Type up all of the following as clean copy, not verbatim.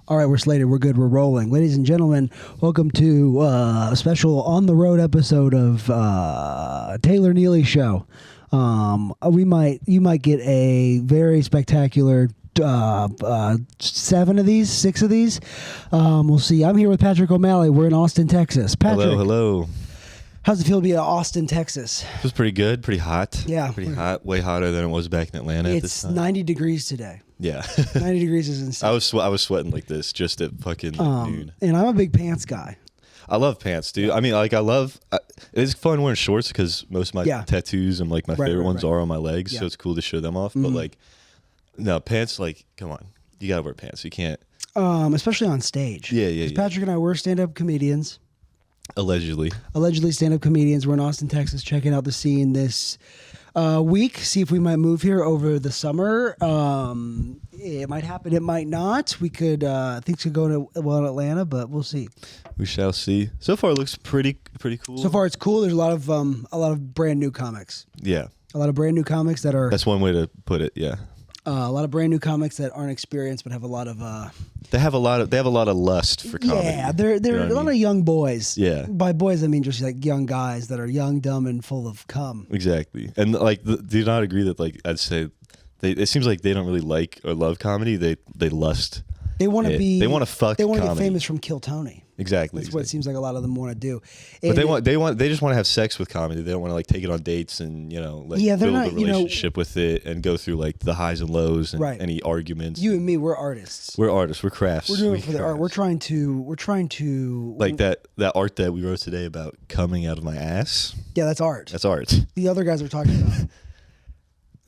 All right, we're slated. We're good. We're rolling. Ladies and gentlemen, welcome to a special on-the-road episode of Taylor Neely Show. You might get a very spectacular 6 of these. We'll see. I'm here with Patrick O'Malley. We're in Austin, Texas. Patrick. Hello. How's it feel to be in Austin, Texas? It was pretty good. Pretty hot. Yeah. Pretty hot. Way hotter than it was back in Atlanta at this time. 90 degrees today. Yeah. 90 degrees is insane. I was sweating like this just at fucking noon. And I'm a big pants guy. I love pants, dude. I mean, like, it's fun wearing shorts because most of my tattoos and like my favorite ones are on my legs, so it's cool to show them off. But like, no, pants, like, come on. You gotta wear pants. You can't. Especially on stage. Yeah. Patrick and I were stand-up comedians. Allegedly stand-up comedians. We're in Austin, Texas, checking out the scene this week. See if we might move here over the summer. It might happen. It might not. We could. Things could go well in Atlanta, but we'll see. We shall see. So far, it looks pretty cool. So far, it's cool. There's a lot of brand new comics. Yeah. A lot of brand new comics that are. That's one way to put it. Yeah. A lot of brand new comics that aren't experienced but have a lot of. They have a lot of lust for comedy. Yeah, they're a lot of young boys. Yeah. By boys, I mean just like young guys that are young, dumb, and full of cum. Exactly. And like, do you not agree that, like, I'd say it seems like they don't really like or love comedy. They lust. They want to be. They want to fuck. They want to comedy. get famous from Kill Tony. Exactly. That's what it seems like a lot of them want to do. And but they just want to have sex with comedy. They don't want to like take it on dates and like build a relationship with it and go through like the highs and lows and any arguments. You and me, we're artists. We're artists. We're crafts. We're doing it for the art. We're trying to like that art that we wrote today about coming out of my ass. Yeah, that's art. That's art. The other guys are talking about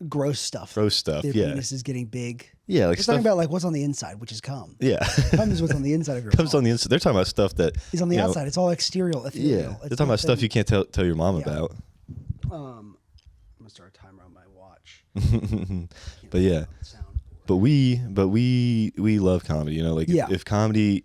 gross stuff. Their penis is getting big. Yeah, like we're talking about like what's on the inside, which is cum. Yeah, cum is what's on the inside of your. Comes on the inside. They're talking about stuff that is on the outside. It's all exterior. Yeah, they're talking about stuff you can't tell your mom about. I'm gonna start a timer on my watch. But yeah, but we love comedy. Like if comedy.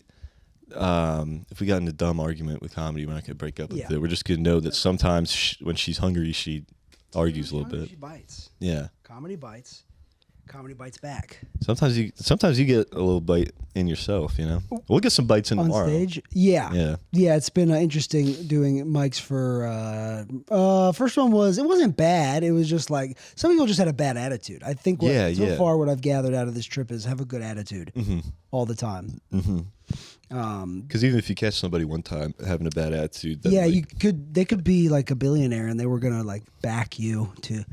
If we got in a dumb argument with comedy, we're not gonna break up with it. We're just gonna know that sometimes when she's hungry, she argues a little bit. She bites. Yeah. Comedy bites. Comedy bites back. Sometimes you get a little bite in yourself, We'll get some bites in on tomorrow. Stage. Yeah. It's been interesting doing mics for. First one it wasn't bad. It was just like some people just had a bad attitude. I think so far what I've gathered out of this trip is have a good attitude all the time. Because even if you catch somebody one time having a bad attitude, then they could be like a billionaire and they were gonna like back you to,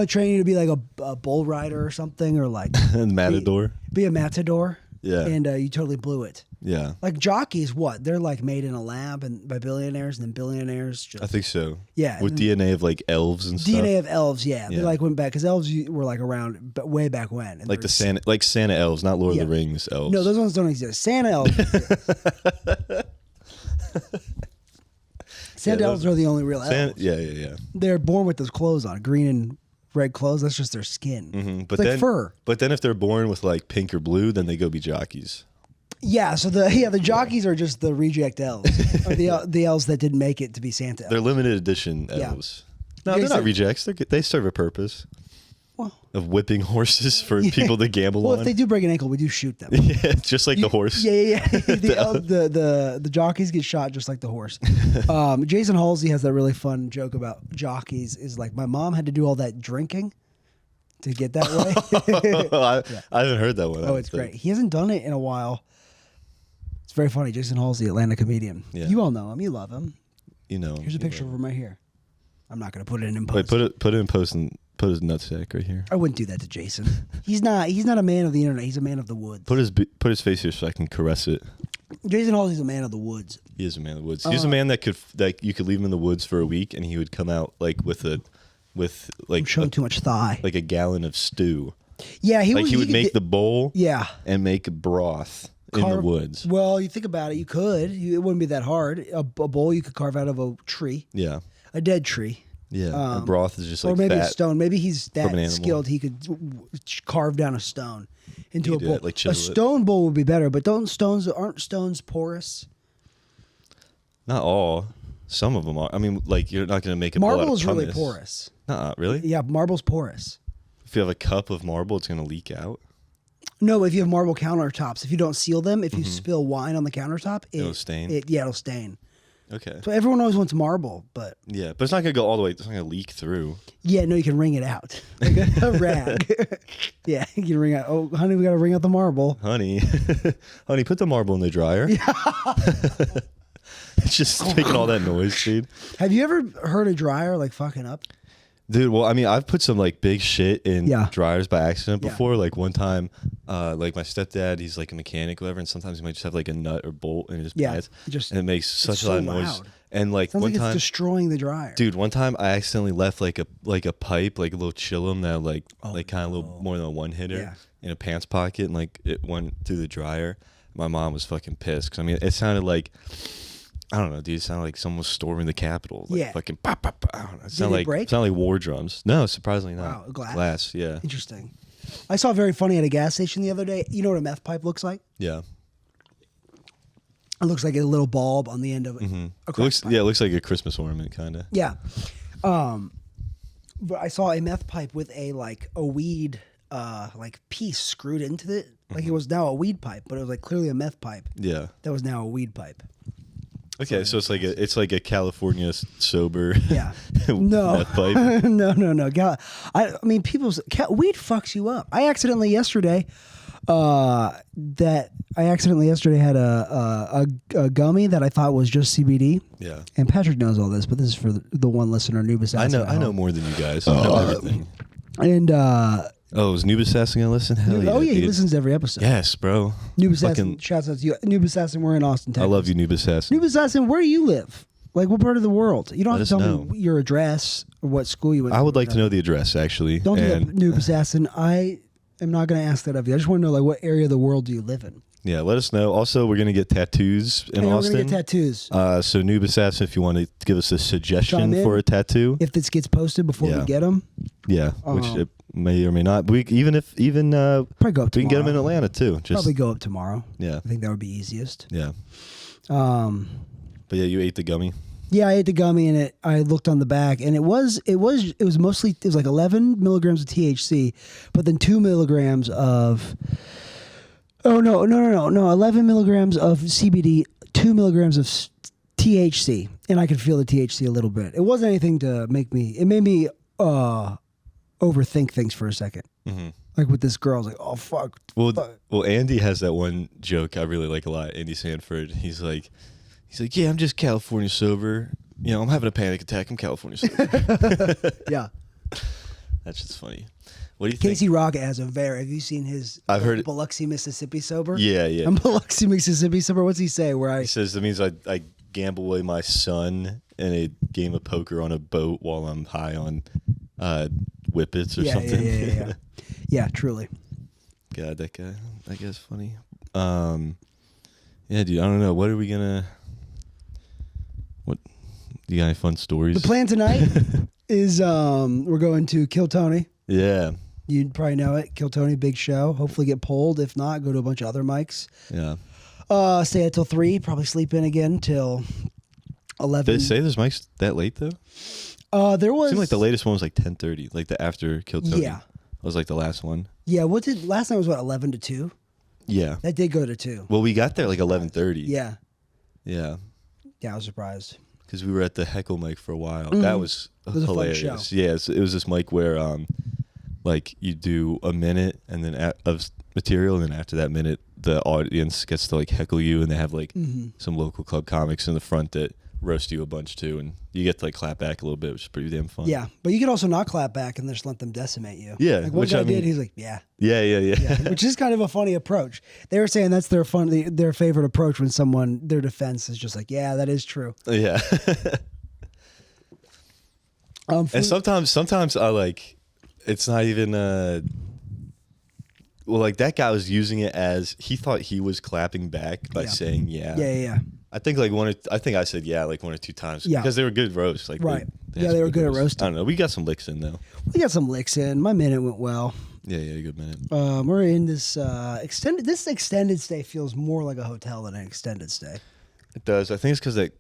train you to be like a bull rider or something or like matador. Be a matador. Yeah, and you totally blew it. Yeah, like jockeys, they're like made in a lab and by billionaires, and then billionaires. I think so. Yeah, with DNA of like elves and stuff. DNA of elves, yeah. They like went back because elves were like around, but way back when. And like the Santa elves, not Lord of the Rings elves. No, those ones don't exist. Santa elves. Santa elves are the only real elves. Yeah. They're born with those clothes on, green and red clothes. That's just their skin. But it's like fur. But then if they're born with like pink or blue, then they go be jockeys. Yeah, so the jockeys are just the reject elves, or the elves that didn't make it to be Santa elves. They're limited edition elves. No, they're not rejects. They serve a purpose. Of whipping horses for people to gamble on. Well, if they do break an ankle, we do shoot them. Yeah, just like the horse. Yeah. The jockeys get shot just like the horse. Jason Halsey has that really fun joke about jockeys. Is like my mom had to do all that drinking to get that way. I haven't heard that one. Oh, it's great. He hasn't done it in a while. It's very funny. Jason Halsey, Atlanta comedian. Yeah. You all know him. You love him. Here's a picture of him right here. I'm not going to put it in post. Wait, put it in post and put his nutsack right here. I wouldn't do that to Jason. He's not a man of the internet. He's a man of the woods. Put his face here so I can caress it. Jason Halsey's a man of the woods. He is a man of the woods. He's a man that you could leave him in the woods for a week and he would come out like I'm showing too much thigh. Like a gallon of stew. Yeah, he would make the bowl. Yeah. And make broth. In the woods. Well, you think about it, you could. It wouldn't be that hard. A bowl you could carve out of a tree. Yeah. A dead tree. Yeah. And broth is just like or maybe fat a stone. Maybe he's that skilled he could carve down a stone into a bowl. A stone bowl would be better, but aren't stones porous? Not all. Some of them are. I mean, like you're not going to make a marble is really porous. Really? Yeah, marble's porous. If you have a cup of marble, it's going to leak out. No, if you have marble countertops, if you don't seal them, if you spill wine on the countertop, it'll stain. It'll stain. Okay. So everyone always wants marble, but yeah, but it's not gonna go all the way. It's not gonna leak through. Yeah, no, you can wring it out like a rag. Yeah, you can wring out. Oh, honey, we gotta wring out the marble. Honey, honey, put the marble in the dryer. It's just making all that noise, dude. Have you ever heard a dryer like fucking up? Dude, well, I mean, I've put some like big shit in dryers by accident before. Like one time, like my stepdad, he's like a mechanic, or whatever, and sometimes he might just have like a nut or bolt in his pants, and it makes such a lot of noise. And like sounds one like time, it's destroying the dryer. Dude, one time I accidentally left like a pipe, like a little chillum that like kind of a little more than a one hitter in a pants pocket, and like it went through the dryer. My mom was fucking pissed because I mean, it sounded like. I don't know, dude. It sounded like someone was storming the Capitol. Like fucking pop, pop, pop. I don't know. It sounded like war drums. No, surprisingly not. Wow, glass, yeah. Interesting. I saw very funny at a gas station the other day. You know what a meth pipe looks like? Yeah. It looks like a little bulb on the end of it. It looks like a Christmas ornament, kind of. Yeah. But I saw a meth pipe with a weed piece screwed into it. Like it was now a weed pipe, but it was like clearly a meth pipe. Yeah. That was now a weed pipe. Okay, so it's like a California sober meth pipe. No. God, I mean, weed fucks you up. I accidentally yesterday had a gummy that I thought was just CBD. Yeah. And Patrick knows all this, but this is for the one listener, Noobassasin. I know more than you guys. I know everything. And is Noobassasin gonna listen? Hell yeah! Oh yeah, dude. he listens to every episode. Yes, bro. Noobassasin, shouts out to you. Noobassasin, we're in Austin, Texas. I love you, Noobassasin. Noobassasin, where do you live? Like, what part of the world? You don't have to tell me your address or what school you went to. I would like to know the address, actually. Don't do that, Noobassassin. I am not going to ask that of you. I just want to know, like, what area of the world do you live in? Yeah, let us know. Also, we're going to get tattoos in Austin. We're going to get tattoos. So, Noobassasin, if you want to give us a suggestion for a tattoo. If this gets posted before we get them. Yeah, which it may or may not. We probably go up tomorrow. We can get them in Atlanta, too. Probably go up tomorrow. Yeah. I think that would be easiest. Yeah. But yeah, you ate the gummy. Yeah, I ate the gummy, and I looked on the back, and it was like 11 milligrams of THC, but then 2 milligrams of. Oh no! 11 milligrams of CBD, 2 milligrams of THC, and I could feel the THC a little bit. It wasn't anything to make me. It made me overthink things for a second. Mm-hmm. Like with this girl, I was like, "Oh fuck." Well, Andy has that one joke I really like a lot. Andy Sanford. He's like, "Yeah, I'm just California sober. You know, I'm having a panic attack. I'm California sober." Yeah, that's just funny. What do you Casey think? Rock has have you seen his I've heard Biloxi, Mississippi sober? Yeah. I'm Biloxi, Mississippi sober. What's he say? He says that means I gamble away my son in a game of poker on a boat while I'm high on whippets or something. Yeah, truly. God, that guy's funny. Yeah, dude, I don't know. What you got any fun stories? The plan tonight is we're going to Kill Tony. Yeah. You'd probably know it. Kill Tony, big show. Hopefully get pulled. If not, go to a bunch of other mics. Yeah. Stay out till 3. Probably sleep in again till 11. Did they say there's mics that late though? There was. It seemed like the latest one was like 10:30, like the after Kill Tony. Yeah. Was like the last one. Yeah. Last night was 11 to 2? Yeah. That did go to 2. Well, we got there like 11:30. Yeah. Yeah. Yeah, I was surprised. Because we were at the Heckle mic for a while. Mm-hmm. That was hilarious. A fun show. Yeah, it was this mic where like you do a minute and then of material, and then after that minute the audience gets to like heckle you, and they have like some local club comics in the front that roast you a bunch too, and you get to like clap back a little bit, which is pretty damn fun. Yeah, but you could also not clap back and just let them decimate you. Yeah, like one guy did. He's like, yeah, which is kind of a funny approach. They were saying that's their favorite approach when their defense is just like, yeah, that is true. Yeah. And sometimes I like. It's not even well, like that guy was using it as he thought he was clapping back by saying yeah. Yeah. I think I said yeah like 1 or 2 times. Yeah. Because they were good roasts. Like right. They were good at roasting. I don't know. We got some licks in though. We got some licks in. My minute went well. Yeah, a good minute. We're in this extended. This extended stay feels more like a hotel than an extended stay. It does. I think it's because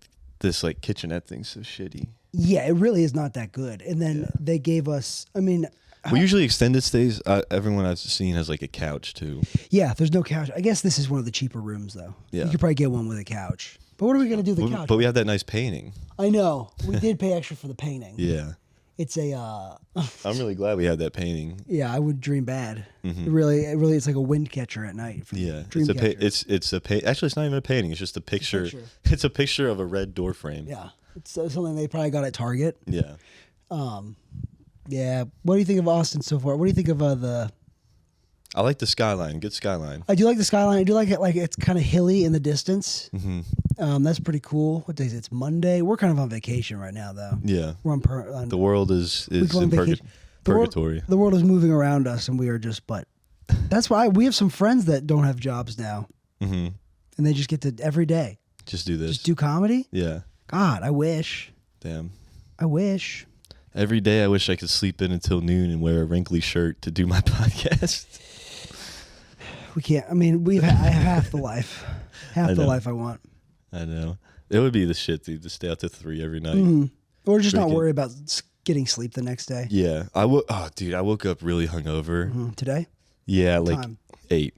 this like kitchenette thing's so shitty. Yeah, it really is not that good. And then they gave us. I mean, Well, usually extended stays, everyone I've seen has like a couch too. Yeah, there's no couch. I guess this is one of the cheaper rooms though. Yeah. You could probably get one with a couch. But what are we going to do with the couch? But we have that nice painting. I know. We did pay extra for the painting. Yeah. It's a. I'm really glad we had that painting. Yeah, I would dream bad. Mm-hmm. It really, it's like a wind catcher at night. Yeah, it's a actually it's not even a painting. It's just a picture. It's a picture of a red door frame. Yeah, it's something they probably got at Target. Yeah. Yeah. What do you think of Austin so far? What do you think of the? I like the skyline. Good skyline. I do like the skyline. I do like it. Like it's kind of hilly in the distance. Mm-hmm. That's pretty cool. What day is it? It's Monday. We're kind of on vacation right now, though. Yeah. We're on the world is in purgatory. The world is moving around us, and we are just. But that's why we have some friends that don't have jobs now, mm-hmm. and they just get to every day just do this. Just do comedy. Yeah. God, I wish. Damn. I wish. Every day, I wish I could sleep in until noon and wear a wrinkly shirt to do my podcast. We can't. I mean, I have half the life. Half the life I want. I know. It would be the shit, dude, to stay out to 3 every night. Mm-hmm. Or just not worry about getting sleep the next day. Yeah. I woke up really hungover. Mm-hmm. Today? Yeah, like 8.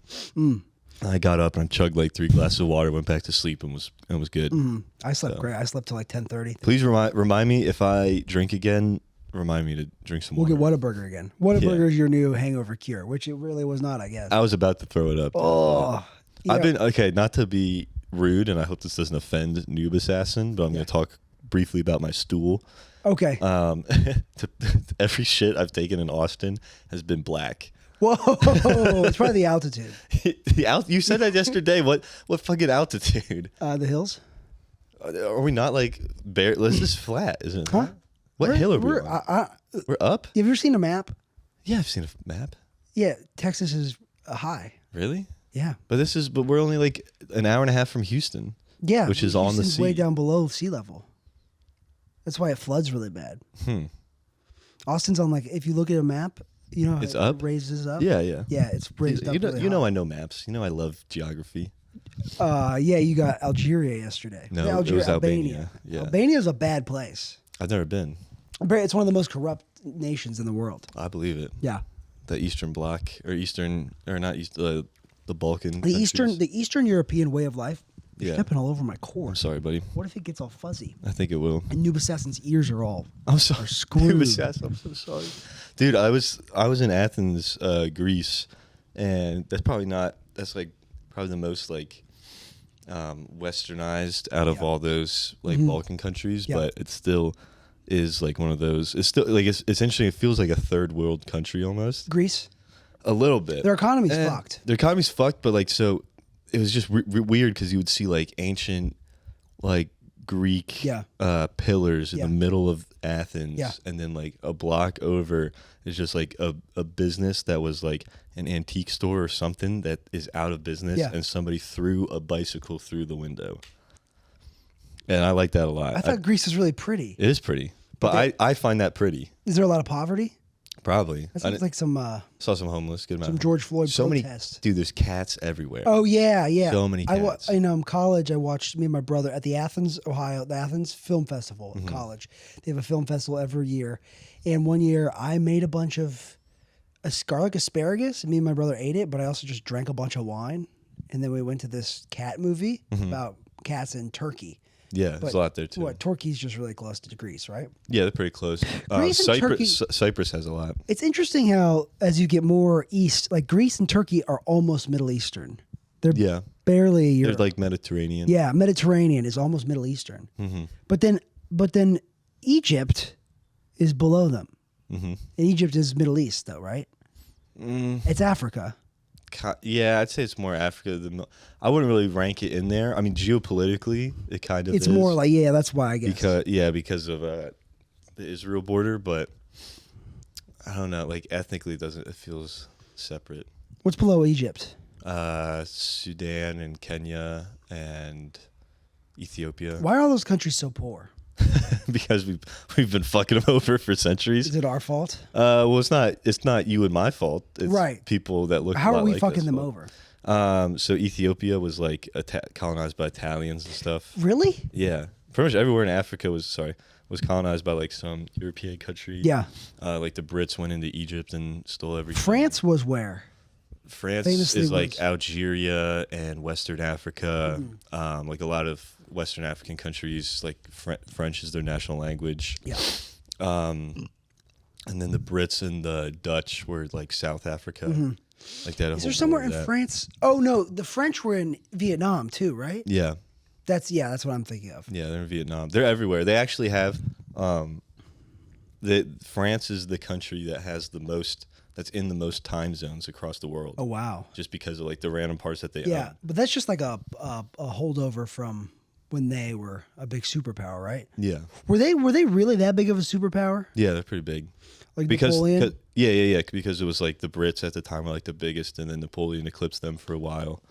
I got up and I chugged like 3 glasses of water, went back to sleep, and was good. Mm-hmm. I slept great. I slept till like 10:30. Please remind me if I drink again. Remind me to drink some water. We'll get Whataburger again. Whataburger is your new hangover cure, which it really was not, I guess. I was about to throw it up. Oh. I've been, not to be rude, and I hope this doesn't offend Noobassasin, but I'm going to talk briefly about my stool. Okay. Every shit I've taken in Austin has been black. Whoa, it's probably the altitude. You said that yesterday. What fucking altitude? The hills. Are we not like bare? This is flat, isn't it? Huh? What hill are we on? We're up? Have you ever seen a map? Yeah, I've seen a map. Yeah, Texas is high. Really? Yeah. But we're only like an hour and a half from Houston. Yeah. Which is on the sea. Way down below sea level. That's why it floods really bad. Austin's on if you look at a map, you know how it's up? It raises up? Yeah, yeah. Yeah, it's raised up really You know I know maps. You know I love geography. Yeah, you got Algeria yesterday. No, it was Albania. Yeah. Albania's a bad place. I've never been. It's one of the most corrupt nations in the world. I believe it. Yeah. The Eastern Bloc, the Balkan. The Eastern European way of life. You're stepping all over my core. I'm sorry, buddy. What if it gets all fuzzy? I think it will. And Noobassasin's ears are all. I'm sorry. Are screwed. Noobassassin, I'm so sorry, dude. I was in Athens, Greece, and that's probably the most westernized out of all those Balkan countries, but it still is like one of those. It's still like it's essentially it feels like a third world country almost. Greece, a little bit. Their economy's fucked. Their economy's fucked, but so it was just weird because you would see ancient Greek pillars in the middle of Athens, and then a block over is just a business that was an antique store or something that is out of business, and somebody threw a bicycle through the window. And I like that a lot. I thought Greece was really pretty. It is pretty, but I find that pretty. Is there a lot of poverty? Probably. That sounds like some. Saw some homeless. Good amount. Some George Floyd protests. Dude, there's cats everywhere. Oh yeah, yeah. So many cats. In college, I watched me and my brother at the Athens, Ohio, the Athens Film Festival in college. They have a film festival every year, and one year I made a bunch of garlic asparagus, and me and my brother ate it. But I also just drank a bunch of wine, and then we went to this cat movie about cats in Turkey. Yeah, there's a lot there too. Turkey's just really close to Greece, right? Yeah, they're pretty close. Cyprus has a lot. It's interesting how as you get more east, Greece and Turkey are almost Middle Eastern. They're barely Europe. They're Mediterranean. Yeah, Mediterranean is almost Middle Eastern. But then Egypt is below them. And Egypt is Middle East, though, right? It's Africa. Yeah, I'd say it's more Africa than. I wouldn't really rank it in there. I mean, geopolitically, it kind of. It's is. More that's why I guess. Because of the Israel border, but I don't know. Ethnically, it feels separate. What's below Egypt? Sudan and Kenya and Ethiopia. Why are all those countries so poor? Because we've been fucking them over for centuries. Is it our fault? Well, it's not you and my fault. It's people that look. How are we fucking them over? So Ethiopia was colonized by Italians and stuff. Really? Yeah, pretty much everywhere in Africa was colonized by like some European country. Yeah. Like the Brits went into Egypt and stole everything. France was where? France is like Algeria and Western Africa. Like a lot of Western African countries, like French is their national language. Yeah. And then the Brits and the Dutch were like South Africa. Like that. Is there somewhere in France? Oh no, the French were in Vietnam too, right? Yeah. That's what I'm thinking of. Yeah, they're in Vietnam. They're everywhere. They actually have. France is the country that has the most. That's in the most time zones across the world. Oh wow! Just because of like the random parts that they own. But that's just like a holdover from when they were a big superpower, right? Yeah. Were they really that big of a superpower? Yeah, they're pretty big. Like Napoleon? Yeah. Because it was like the Brits at the time were like the biggest, and then Napoleon eclipsed them for a while,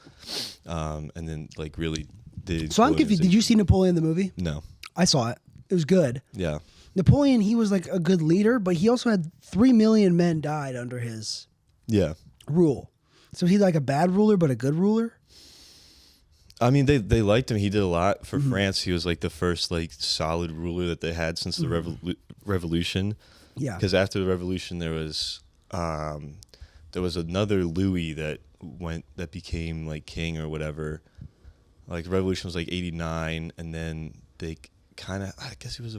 and then like really did. So I'm confused. Did you see Napoleon the movie? No. I saw it. It was good. Yeah. Napoleon, he was like a good leader, but he also had 3 million men died under his rule. So he's like a bad ruler, but a good ruler. I mean, they liked him. He did a lot for France. He was like the first like solid ruler that they had since the revolution. Yeah. Because after the revolution, there was another Louis that became like king or whatever. Like the revolution was like 89, and then they kind of, I guess he was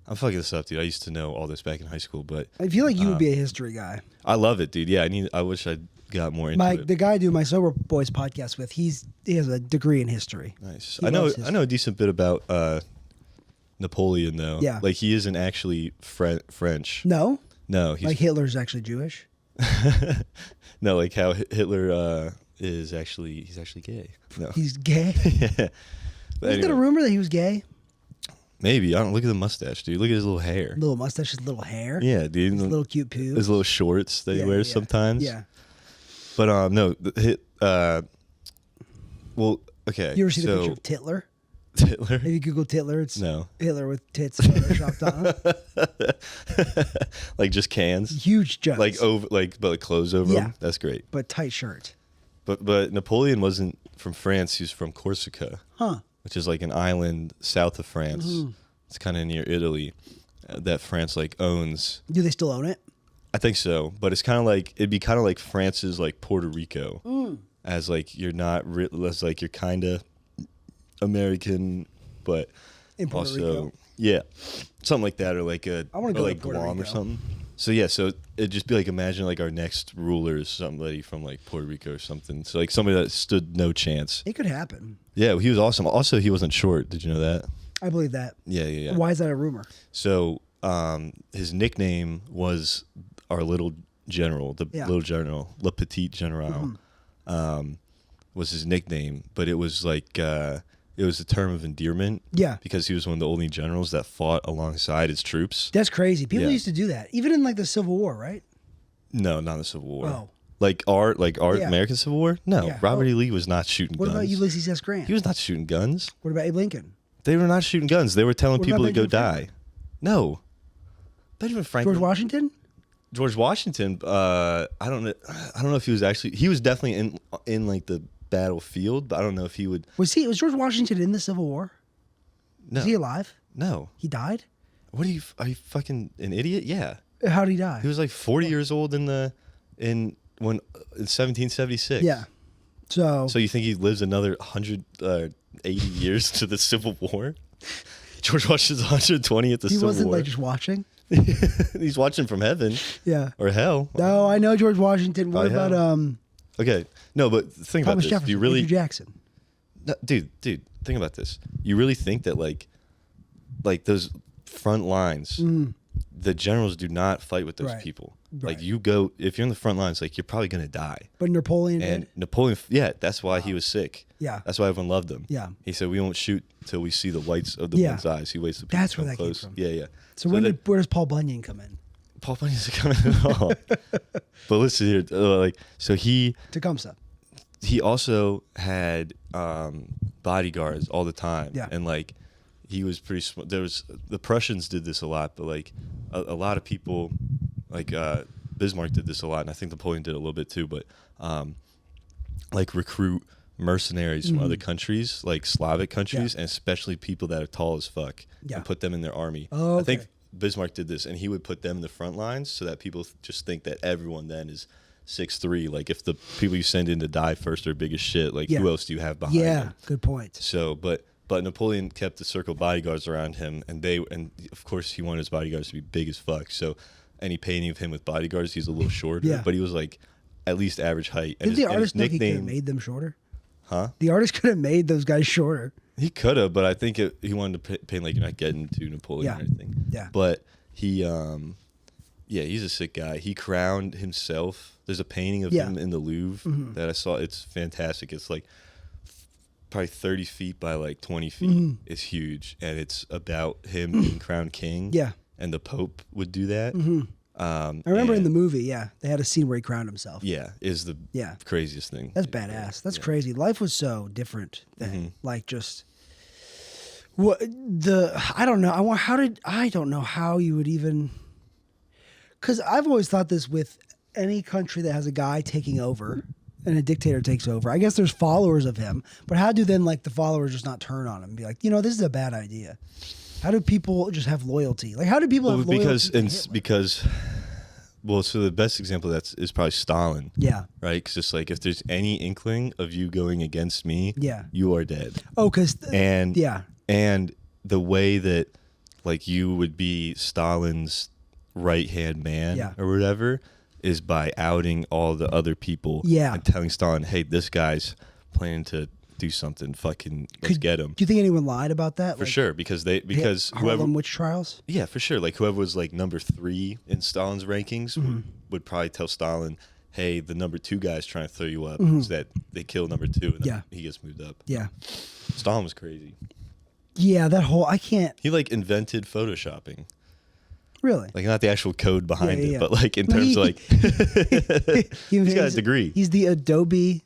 I'm fucking this up, dude. I used to know all this back in high school, but I feel like you would be a history guy. I love it, dude. Yeah, I wish I got more into it. The guy I do my Sober Boys podcast with, he has a degree in history. Nice. I know a decent bit about Napoleon though. Yeah. Like he isn't actually French. No, he's like Hitler's actually Jewish. No, like how Hitler he's actually gay. No, he's gay. Yeah. Isn't there a rumor that he was gay? Maybe. I don't look at the mustache, dude. Look at his little hair. Little mustache, his little hair. Yeah, dude. His little cute poo. His little shorts that he wears sometimes. Yeah. But no, well, okay. You ever seen a picture of Titler? Hitler? If you Google Titler, it's no. Hitler with tits photoshopped on. Like just cans? Huge jugs. But like clothes over them? That's great. But tight shirt. But Napoleon wasn't from France. He was from Corsica. Huh. Which is like an island south of France. Mm-hmm. It's kind of near Italy that France like owns. Do they still own it? I think so, but it'd be kind of like France's like Puerto Rico, as like you're not as like you're kind of American, but in Puerto also Rico. Something like that, or like like Guam or something. So it'd just be like imagine like our next ruler is somebody from like Puerto Rico or something. So like somebody that stood no chance. It could happen. Yeah, he was awesome. Also, he wasn't short. Did you know that? I believe that. Yeah. Why is that a rumor? So his nickname was our little general, little general, Le Petit General, was his nickname. But it was like it was a term of endearment. Yeah. Because he was one of the only generals that fought alongside his troops. That's crazy. People used to do that, even in like the Civil War, right? No, not the Civil War. Oh. Like our American Civil War? No. Yeah. Robert E. Lee was not shooting guns. What about Ulysses S. Grant? He was not shooting guns. What about Abe Lincoln? They were not shooting guns. They were telling people to go die. No. Benjamin Franklin. George Washington? George Washington, I don't know if he was actually, he was definitely in like the battlefield, but I don't know if he would. Was George Washington in the Civil War? No. Is he alive? No. He died? Are you fucking an idiot? Yeah. How did he die? He was like 40 years old in 1776. Yeah. So you think he lives another 180 years to the Civil War? George Washington's 120 at the Civil War. He wasn't like just watching? He's watching from heaven. Yeah. Or hell. No, I know George Washington. What about Okay. No, but think Thomas about this. Jefferson, Do you really Andrew Jackson? No, dude, think about this. You really think that like those front lines, the generals do not fight with those people. Right. Like you go, if you're in the front lines, like you're probably gonna die. But Napoleon did? Napoleon, that's why he was sick. Yeah. That's why everyone loved him. Yeah. He said we won't shoot till we see the whites of the one's eyes. He waits till people That's come where that close. came from. Yeah. So where does Paul Bunyan come in? Paul Bunyan doesn't come in at all. But listen here, so Tecumseh. He also had bodyguards all the time. Yeah. And like he was pretty smart. The Prussians did this a lot, but like a lot of people like Bismarck did this a lot, and I think Napoleon did a little bit too, but like recruit mercenaries from other countries, like Slavic countries, and especially people that are tall as fuck, and put them in their army. Oh, okay. I think Bismarck did this, and he would put them in the front lines so that people just think that everyone then is 6'3". Like if the people you send in to die first are big as shit, like who else do you have behind them? Yeah, good point. So, but Napoleon kept a circle of bodyguards around him, and of course he wanted his bodyguards to be big as fuck. So any painting of him with bodyguards, he's a little shorter, but he was like at least average height. Did the artist think he could have made them shorter? Huh? The artist could have made those guys shorter. He could have, but I think he wanted to paint like you're not getting to Napoleon or anything. Yeah. But he, he's a sick guy. He crowned himself. There's a painting of him in the Louvre that I saw. It's fantastic. It's like probably 30 feet by like 20 feet. It's huge, and it's about him being crowned king. Yeah. And the Pope would do that. I remember in the movie, they had a scene where he crowned himself. Yeah, is the craziest thing. That's badass. That's crazy. Life was so different then. Like just I don't know. I don't know how you would even, because I've always thought this with any country that has a guy taking over and a dictator takes over. I guess there's followers of him, but how do then like the followers just not turn on him and be like, this is a bad idea? How do people just have loyalty? Like, how do people have loyalty? So the best example of that is probably Stalin. Yeah. Right? Because it's like, if there's any inkling of you going against me, you are dead. Oh, because... And the way that, like, you would be Stalin's right-hand man or whatever is by outing all the other people and telling Stalin, hey, this guy's planning to do something, fucking let's get him. Do you think anyone lied about that? For sure, because whoever Harlem witch trials? Yeah, for sure. Like whoever was like number 3 in Stalin's rankings would probably tell Stalin, hey, the number 2 guy's trying to throw you up, so that they kill number 2 and then he gets moved up. Yeah. Stalin was crazy. Yeah, that whole he like invented photoshopping. Really? Like not the actual code behind it, but like in terms of like he's got a degree. He's the Adobe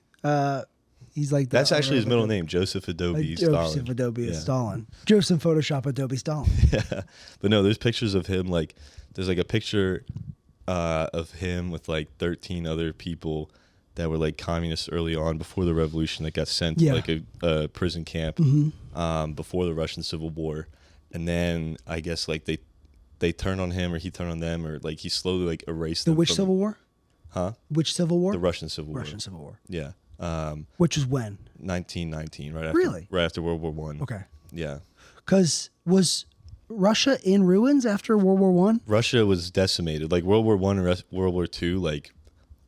he's like that's actually his middle name, Joseph Adobe Stalin. Joseph Adobe Stalin. Joseph Photoshop Adobe Stalin. Yeah, but no, there's pictures of him. Like, there's like a picture of him with like 13 other people that were like communists early on before the revolution that got sent to like a prison camp before the Russian Civil War, and then I guess like they turned on him or he turned on them or like he slowly like erased them. Which Civil War? Huh? Which Civil War? The Russian Civil War. Russian Civil War. Yeah. Which was when? 1919, right after World War One. Okay. Yeah. Because was Russia in ruins after World War One? Russia was decimated. Like World War One and World War Two, like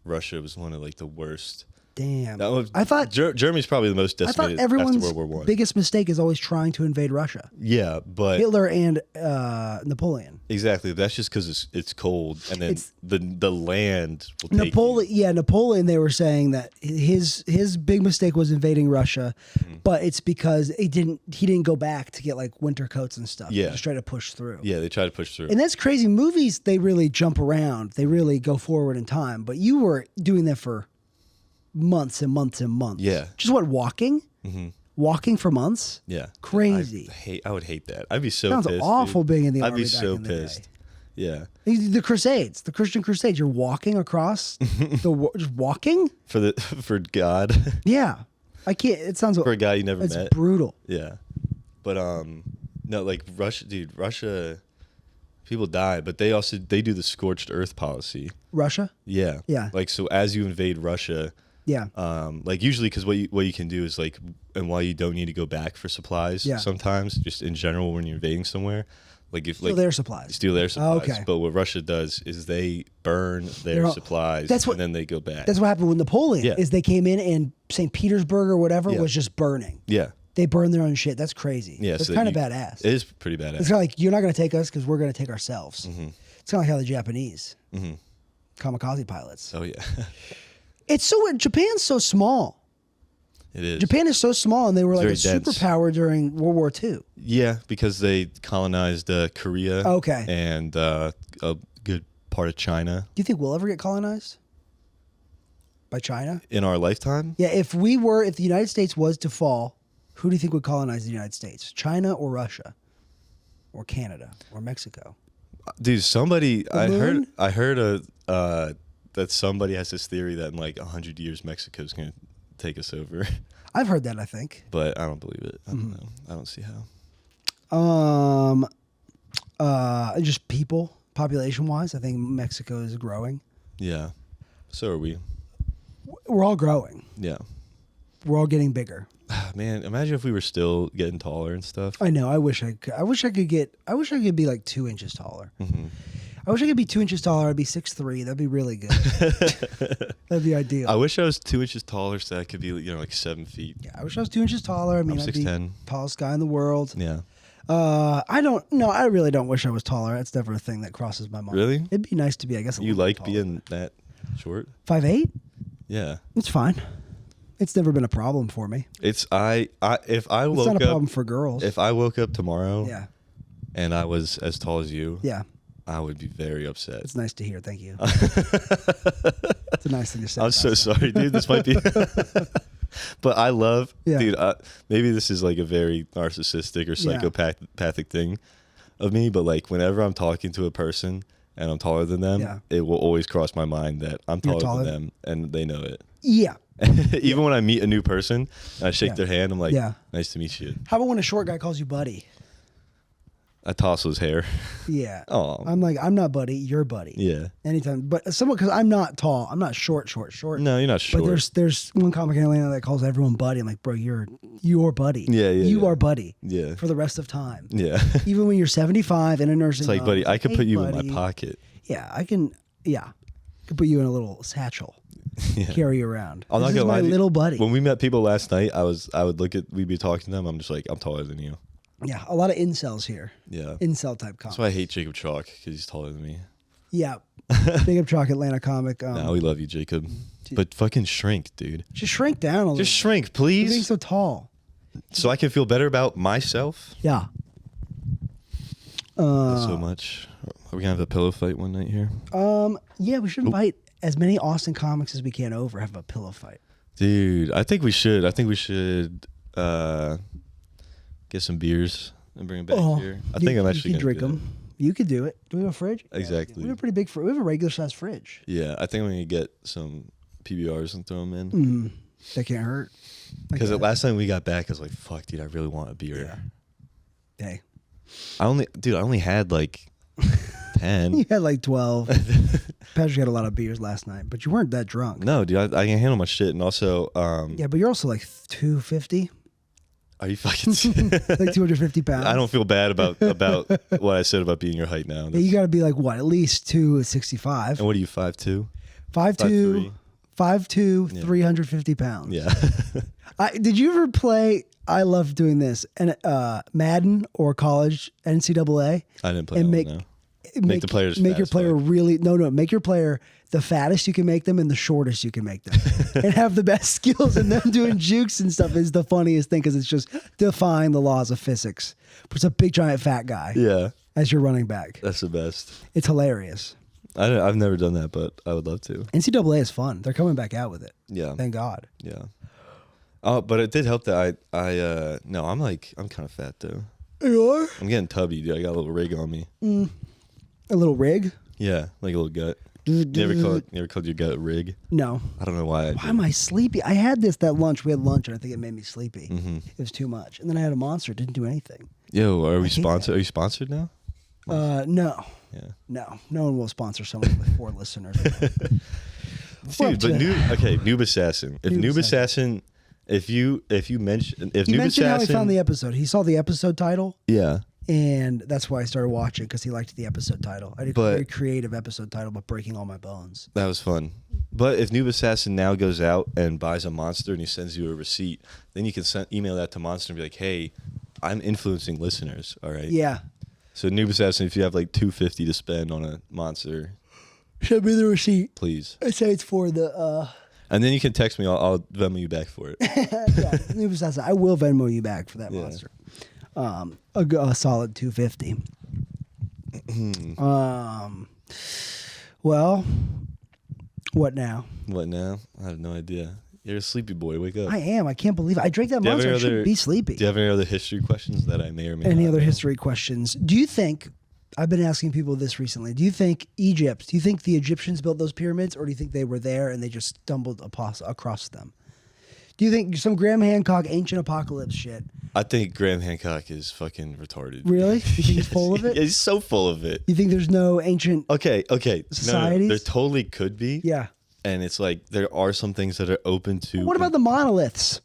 Russia was one of like the worst. Damn. I thought Germany's probably the most decimated after World War One. Biggest mistake is always trying to invade Russia. Yeah, but Hitler and Napoleon. Exactly. That's just because it's cold, and then the land will take Napoleon. Yeah, Napoleon. They were saying that his big mistake was invading Russia, but it's because he didn't go back to get like winter coats and stuff. Yeah, just try to push through. Yeah, they try to push through, and that's crazy. Movies, they really jump around. They really go forward in time. But you were doing that for months and months and months. Yeah, just walking. Walking for months? Yeah. Crazy. I would hate that. I'd be so pissed. Sounds awful being in the army. I'd be so pissed. Yeah. The Crusades, the Christian Crusades, you're walking across just walking? For God. Yeah. I can't, it sounds for a guy you never met. It's brutal. Yeah. But no, like Russia people die, but they do the scorched earth policy. Russia? Yeah. Yeah. Like so as you invade Russia, like usually because what you can do is like, and while you don't need to go back for supplies, sometimes just in general when you're invading somewhere, like if steal their supplies. Steal their supplies. Oh, okay. But what Russia does is they burn their supplies and then they go back. That's what happened with Napoleon. Yeah. Is they came in and St. Petersburg or whatever was just burning. Yeah. They burn their own shit. That's crazy. Yeah. That's kind of badass. It is pretty badass. It's kind of like you're not going to take us because we're going to take ourselves. It's kind of like how the Japanese kamikaze pilots. Oh yeah. Japan's so small. It is. Japan is so small, and they were like a superpower during World War II. Yeah, because they colonized Korea. Okay. And a good part of China. Do you think we'll ever get colonized by China in our lifetime? Yeah. If the United States was to fall, who do you think would colonize the United States? China or Russia, or Canada or Mexico? Dude, I heard that somebody has this theory that in like 100 years Mexico's going to take us over. I've heard that, I think. But I don't believe it. I don't know. I don't see how. Just people, population-wise, I think Mexico is growing. Yeah. So are we. We're all growing. Yeah. We're all getting bigger. Man, imagine if we were still getting taller and stuff. I know. I wish I could. I wish I could be like 2 inches taller. Mm-hmm. I wish I could be 2 inches taller. I'd be 6'3". That'd be really good. That'd be ideal. I wish I was 2 inches taller so I could be, like 7 feet. Yeah, I wish I was 2 inches taller. I mean, I'm I'd 6'10". be tallest guy in the world. Yeah. I don't. No, I really don't wish I was taller. That's never a thing that crosses my mind. Really? It'd be nice to be, I guess. You like being that short? 5'8"? Yeah. It's fine. It's never been a problem for me. It's if I woke up. It's not a problem for girls. If I woke up tomorrow. Yeah. And I was as tall as you. Yeah. I would be very upset. It's nice to hear. Thank you. It's a nice thing to say. I'm so sorry, dude. This might be. But I love, dude, maybe this is like a very narcissistic or psychopathic thing of me, but like whenever I'm talking to a person and I'm taller than them, it will always cross my mind that I'm taller than them and they know it. Yeah. Even when I meet a new person and I shake their hand, I'm like, nice to meet you. How about when a short guy calls you buddy? I toss his hair. Yeah. Oh. I'm like, I'm not buddy, you're buddy. Yeah. Anytime. But someone, because I'm not tall. I'm not short. No, you're not short. But there's one comic in Atlanta that calls everyone buddy. I'm like, bro, you're buddy. Yeah. You are buddy. Yeah. For the rest of time. Yeah. Even when you're 75 in a nursing home. It's like, buddy, I could put you in my pocket. Yeah, I can put you in a little satchel. Yeah. Carry you around. I'm not gonna lie, little buddy. When we met people last night, we'd be talking to them. I'm just like, I'm taller than you. Yeah, a lot of incels here. Yeah. Incel type comics. That's why I hate Jacob Chalk, because he's taller than me. Yeah. Jacob Chalk, Atlanta comic. No, we love you, Jacob. But fucking shrink, dude. Just shrink down a little. Just shrink, please. You're being so tall. So I can feel better about myself? Yeah. So much. Are we going to have a pillow fight one night here? Yeah, we should invite as many Austin comics as we can over, have a pillow fight. Dude, I think we should. Get some beers and bring them back here. I think I'm actually going to drink them. You could do it. Do we have a fridge? Exactly. We have a pretty big fridge. We have a regular size fridge. Yeah, I think I'm going to get some PBRs and throw them in. That can't hurt. Because the last time we got back, I was like, fuck, dude, I really want a beer. Yeah. Hey. I only had like 10. You had like 12. Patrick had a lot of beers last night, but you weren't that drunk. No, dude, I can handle my shit. And also... yeah, but you're also like 250. Are you fucking like 250 pounds? I don't feel bad about what I said about being your height now. Yeah, you got to be like, what, at least 265. And what are you, 5'2"? 5'2", 5'2", 350 pounds. Yeah. Did you ever play... I love doing this. And Madden or college NCAA. I didn't play make the players make your player really make your player the fattest you can make them and the shortest you can make them, and have the best skills. And them doing jukes and stuff is the funniest thing because it's just defying the laws of physics. It's a big giant fat guy. Yeah. As your running back. That's the best. It's hilarious. I've never done that, but I would love to. NCAA is fun. They're coming back out with it. Yeah. Thank God. Yeah. Oh, but it did help that I'm kind of fat though. You are? I'm getting tubby, dude. I got a little rig on me. A little rig? Yeah, like a little gut. You ever called your gut rig? No. I don't know why. Why am I sleepy? I had that lunch. We had lunch, and I think it made me sleepy. It was too much. And then I had a Monster. It didn't do anything. Yo, are we sponsored? Are you sponsored now? No. Yeah. No one will sponsor someone with 4 listeners. Dude, but Noobassasin. If Noobassasin, if you mentioned how he found the episode. He saw the episode title. Yeah. And that's why I started watching, because he liked the episode title. I did a very creative episode title, but breaking all my bones. That was fun. But if Noobassasin now goes out and buys a Monster and he sends you a receipt, then you can email that to Monster and be like, hey, I'm influencing listeners, all right? Yeah. So Noobassasin, if you have like $250 to spend on a Monster, send me the receipt, please. I say it's for the. And then you can text me. I'll Venmo you back for it. Yeah, Noobassasin, I will Venmo you back for that Monster. A solid 250. Well, what now? What now? I have no idea. You're a sleepy boy. Wake up. I am. I can't believe it. I drank that Monster. I shouldn't be sleepy. Do you have any other history questions that I may or may not Any other know? history questions? Do you think, I've been asking people this recently, do you think the Egyptians built those pyramids, or do you think they were there and they just stumbled across them? Do you think some Graham Hancock ancient apocalypse shit? I think Graham Hancock is fucking retarded. Really? You think he's full of it? He's so full of it. You think there's no ancient societies? No, there totally could be. Yeah. And it's like there are some things that are open to. What about the monoliths?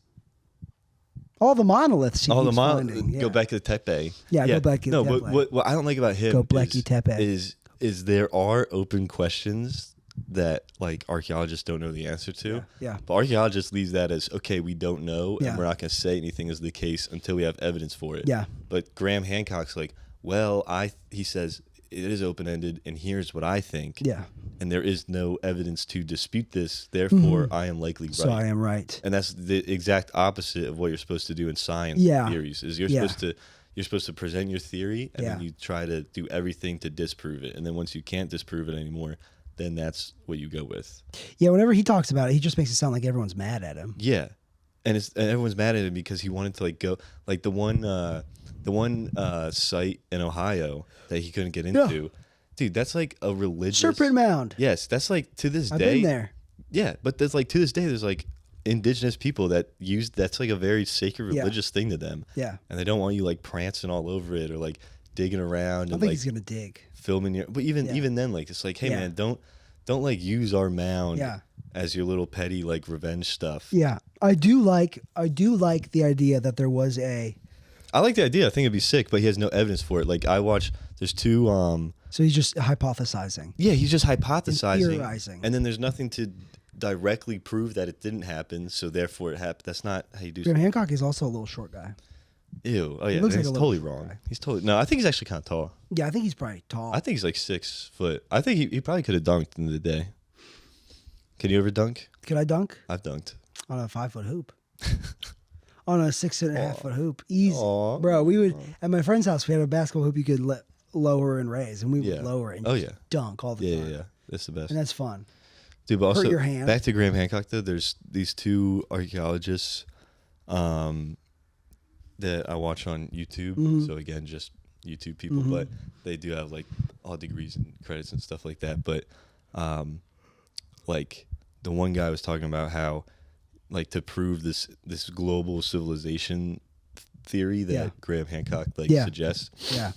All the monoliths. Go back to Tepe. Yeah, go back to Tepe. No, but what I don't like about him Tepe. is there are open questions that like archaeologists don't know the answer to. Yeah. But archaeologists leave that as okay, we don't know, and we're not going to say anything is the case until we have evidence for it. Yeah. But Graham Hancock's like, well, he says it is open ended, and here's what I think. Yeah. And there is no evidence to dispute this. Therefore, I am likely right. So I am right. And that's the exact opposite of what you're supposed to do in science theories. Is you're supposed to present your theory, and then you try to do everything to disprove it. And then once you can't disprove it anymore, then that's what you go with. Yeah, whenever he talks about it, he just makes it sound like everyone's mad at him. Yeah, and everyone's mad at him because he wanted to like go like the one site in Ohio that he couldn't get into. Yeah. Dude, that's like a religious Serpent Mound. Yes, that's like to this day. I've been there. Yeah, but there's like to this day, there's like indigenous people that use that's like a very sacred religious thing to them. Yeah, and they don't want you like prancing all over it or like digging around. I think he's gonna dig. Filming your, but even then, like it's like, hey man, don't like use our mound as your little petty like revenge stuff. Yeah, I do like the idea that there was a. I like the idea. I think it'd be sick, but he has no evidence for it. Like I watch, there's two. So he's just hypothesizing. Yeah, he's just hypothesizing, theorizing, and then there's nothing to directly prove that it didn't happen. So therefore, it happened. That's not how you do. Graham Hancock is also a little short guy. Ew. Oh yeah, he's totally wrong. He's totally no. I think he's actually kind of tall. Yeah, I think he's probably tall. I think he's like 6 foot. I think he probably could have dunked in the day. Can you ever dunk? Could I dunk? I've dunked On a 5-foot hoop. On a 6.5-foot hoop. Easy. Bro, we would, at my friend's house, we had a basketball hoop you could lower and raise, and we would lower it and dunk all the time. Yeah. That's the best. And that's fun. Dude, but also, hurt your hand. Back to Graham Hancock, though, there's these two archaeologists that I watch on YouTube. Mm-hmm. So again, just YouTube people, but they do have like all degrees and credits and stuff like that. But like the one guy was talking about how like to prove this global civilization theory that Graham Hancock suggests. Yeah.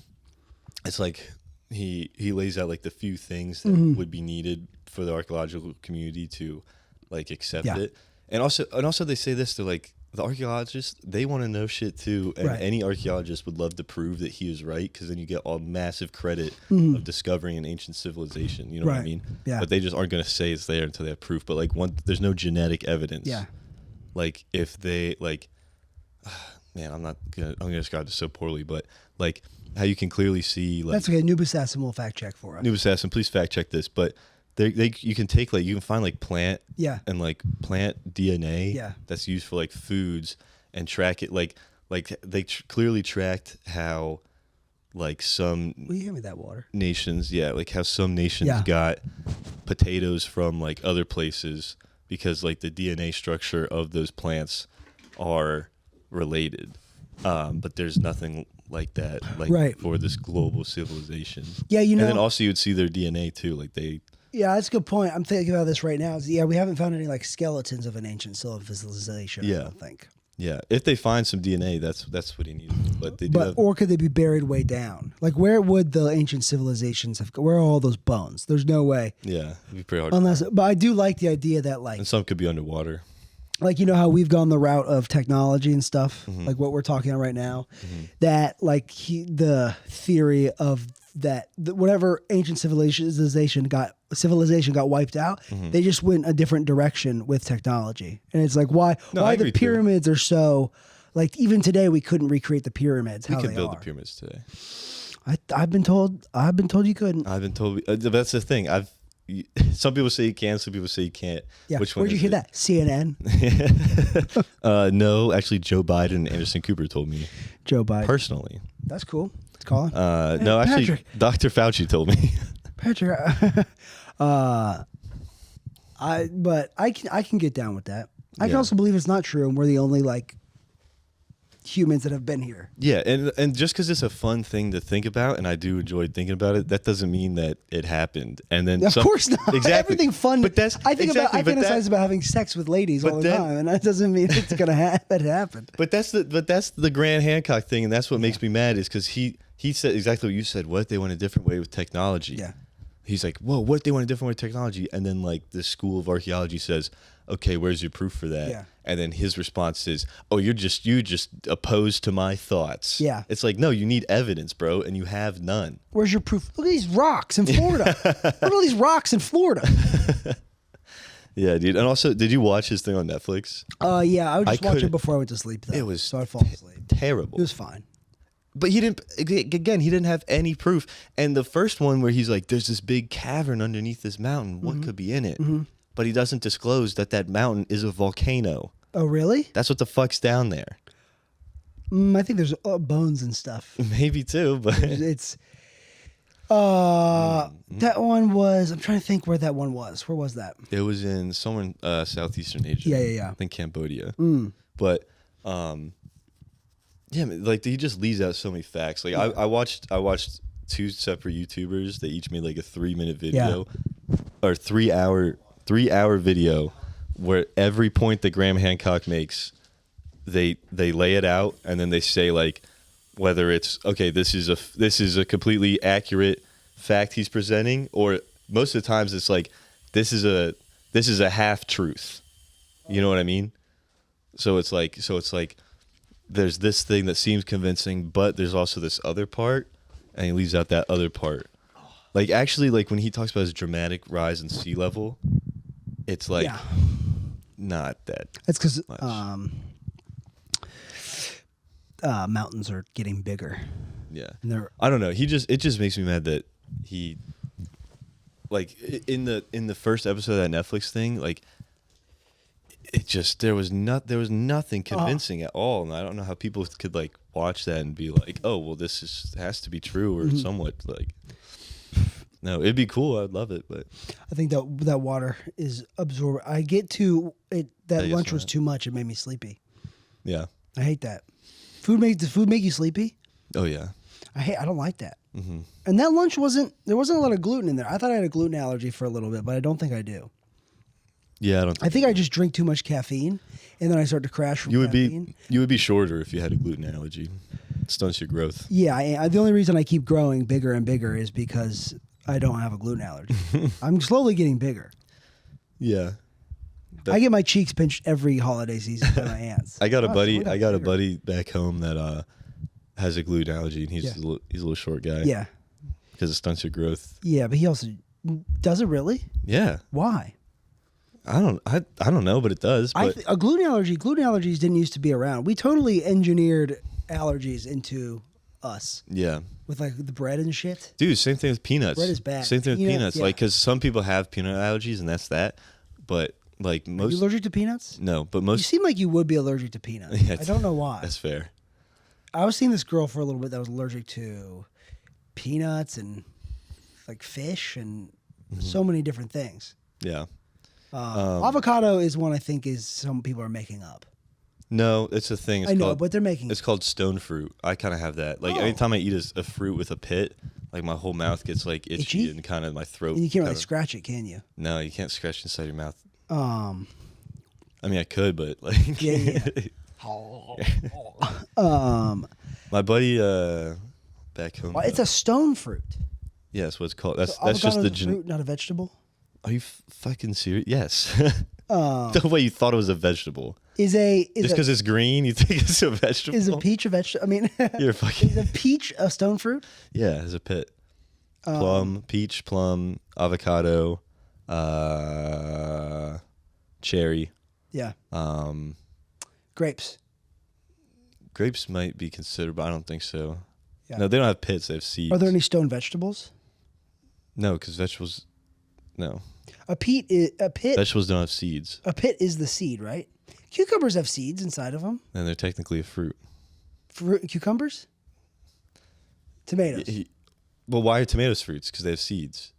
It's like he lays out like the few things that would be needed for the archaeological community to like accept it. And also they say this, they're like, the archaeologists, they want to know shit too, and any archaeologist would love to prove that he is right, because then you get all massive credit of discovering an ancient civilization. You know what I mean? Yeah. But they just aren't going to say it's there until they have proof. But like there's no genetic evidence. Yeah. Like if they like, man, I'm gonna describe this so poorly, but like how you can clearly see. Like, that's okay. Noobassasin will fact check for us. Noobassasin, please fact check this, but. You can take like you can find like plant and like plant DNA that's used for like foods and track it like they clearly tracked how like some will you hand me that water nations like how some nations got potatoes from like other places because like the DNA structure of those plants are related, but there's nothing like that for this global civilization. Yeah, you know, and then also you would see their DNA too, like they. Yeah, that's a good point. I'm thinking about this right now. We haven't found any like skeletons of an ancient civilization. I don't think. Yeah, if they find some DNA, that's what he needed. But they do. Or could they be buried way down? Like, where would the ancient civilizations have? Where are all those bones? There's no way. Yeah, it'd be pretty hard. But I do like the idea that like, and some could be underwater. Like, you know how we've gone the route of technology and stuff, like what we're talking about right now. That like the theory of that whatever ancient civilization got wiped out, they just went a different direction with technology. And it's like why the pyramids are so like even today we couldn't recreate the pyramids. We could build the pyramids today. I've been told you couldn't. I've been told that's the thing. Some people say you can, some people say you can't. Yeah. Which one Where'd you hear that? CNN? No, actually Joe Biden and Anderson Cooper told me. Joe Biden. Personally. That's cool. Let's call him. No, actually Patrick. Dr. Fauci told me. Patrick. I can get down with that. I can also believe it's not true and we're the only like humans that have been here. Yeah, and just because it's a fun thing to think about, and I do enjoy thinking about it, that doesn't mean that it happened. And then of course not. Exactly. Everything fun. But that's I fantasize about having sex with ladies all the time, and that doesn't mean it's gonna that happened. But that's the Grant Hancock thing, and that's what makes me mad is because he said exactly what you said. What if they went a different way with technology? Yeah. He's like, whoa, what if they went a different way with technology? And then like the School of Archaeology says, okay, where's your proof for that? Yeah. And then his response is, oh, you're just opposed to my thoughts. Yeah. It's like, no, you need evidence, bro, and you have none. Where's your proof? Look at these rocks in Florida. Look at all these rocks in Florida. Yeah, dude. And also, did you watch his thing on Netflix? Yeah, I would just watch it before I went to sleep, though. It was so I'd fall asleep. Terrible. It was fine. But he didn't have any proof. And the first one where he's like, there's this big cavern underneath this mountain. What could be in it? Mm-hmm. But he doesn't disclose that mountain is a volcano. Oh, really? That's what the fuck's down there. I think there's bones and stuff. Maybe too, but it's that one was. I'm trying to think where that one was. Where was that? It was in somewhere in Southeastern Asia. Yeah. I think Cambodia. But yeah, like he just leaves out so many facts. Like I watched 2 separate YouTubers. They each made like a 3-minute video or 3-hour video where every point that Graham Hancock makes, they lay it out and then they say like whether it's okay, this is a completely accurate fact he's presenting, or most of the times it's like this is a half truth. You know what I mean? So it's like there's this thing that seems convincing, but there's also this other part, and he leaves out that other part. Like actually, like when he talks about his dramatic rise in sea level, it's like not that. That's because mountains are getting bigger. Yeah, and I don't know. It just makes me mad that he, like in the first episode of that Netflix thing, like. There was nothing convincing at all, and I don't know how people could like watch that and be like, oh well, has to be true or somewhat like. No, it'd be cool. I'd love it, but I think that water is absorbed. I get to it. That lunch was too much. It made me sleepy. Yeah, I hate that. Does food make you sleepy? Oh yeah. I don't like that. Mm-hmm. And that lunch there wasn't a lot of gluten in there. I thought I had a gluten allergy for a little bit, but I don't think I do. Yeah, I think I just drink too much caffeine, and then I start to crash from caffeine. You would be shorter if you had a gluten allergy. It stunts your growth. Yeah, the only reason I keep growing bigger and bigger is because I don't have a gluten allergy. I'm slowly getting bigger. Yeah. I get my cheeks pinched every holiday season by my aunts. I got a buddy back home that has a gluten allergy, and he's a little short guy. Yeah. Because it stunts your growth. Yeah, but he also does it really? Yeah. Why? I don't know, but it does. But a gluten allergies didn't used to be around. We totally engineered allergies into us. Yeah. With like the bread and shit. Dude, same thing with peanuts. Bread is bad. Same thing with peanuts. Yeah. Like, because some people have peanut allergies, and that's that. But like most. Are you allergic to peanuts? No, but most. You seem like you would be allergic to peanuts. Yeah, I don't know why. That's fair. I was seeing this girl for a little bit that was allergic to peanuts and like fish and so many different things. Yeah. Avocado is one I think is some people are making up. No, it's a thing. But they're making. It's called stone fruit. I kind of have that. Like anytime I eat a fruit with a pit, like my whole mouth gets like itchy and kind of my throat. And you can't really scratch it, can you? No, you can't scratch inside your mouth. I mean, I could, but like. Yeah. My buddy back home. Well, it's a stone fruit. Yeah, that's what it's called. That's is just the fruit, not a vegetable. Are you fucking serious? Yes. The way you thought it was a vegetable. Just because it's green, you think it's a vegetable? Is a peach a vegetable? I mean, you're fucking. Is a peach a stone fruit? Yeah, it's a pit. Peach, plum, avocado, cherry. Yeah. Grapes. Grapes might be considered, but I don't think so. Yeah. No, they don't have pits. They have seeds. Are there any stone vegetables? No, because vegetables. No. A pit. Vegetables don't have seeds. A pit is the seed, right? Cucumbers have seeds inside of them. And they're technically a fruit. Cucumbers? Tomatoes. Well, why are tomatoes fruits? Because they have seeds.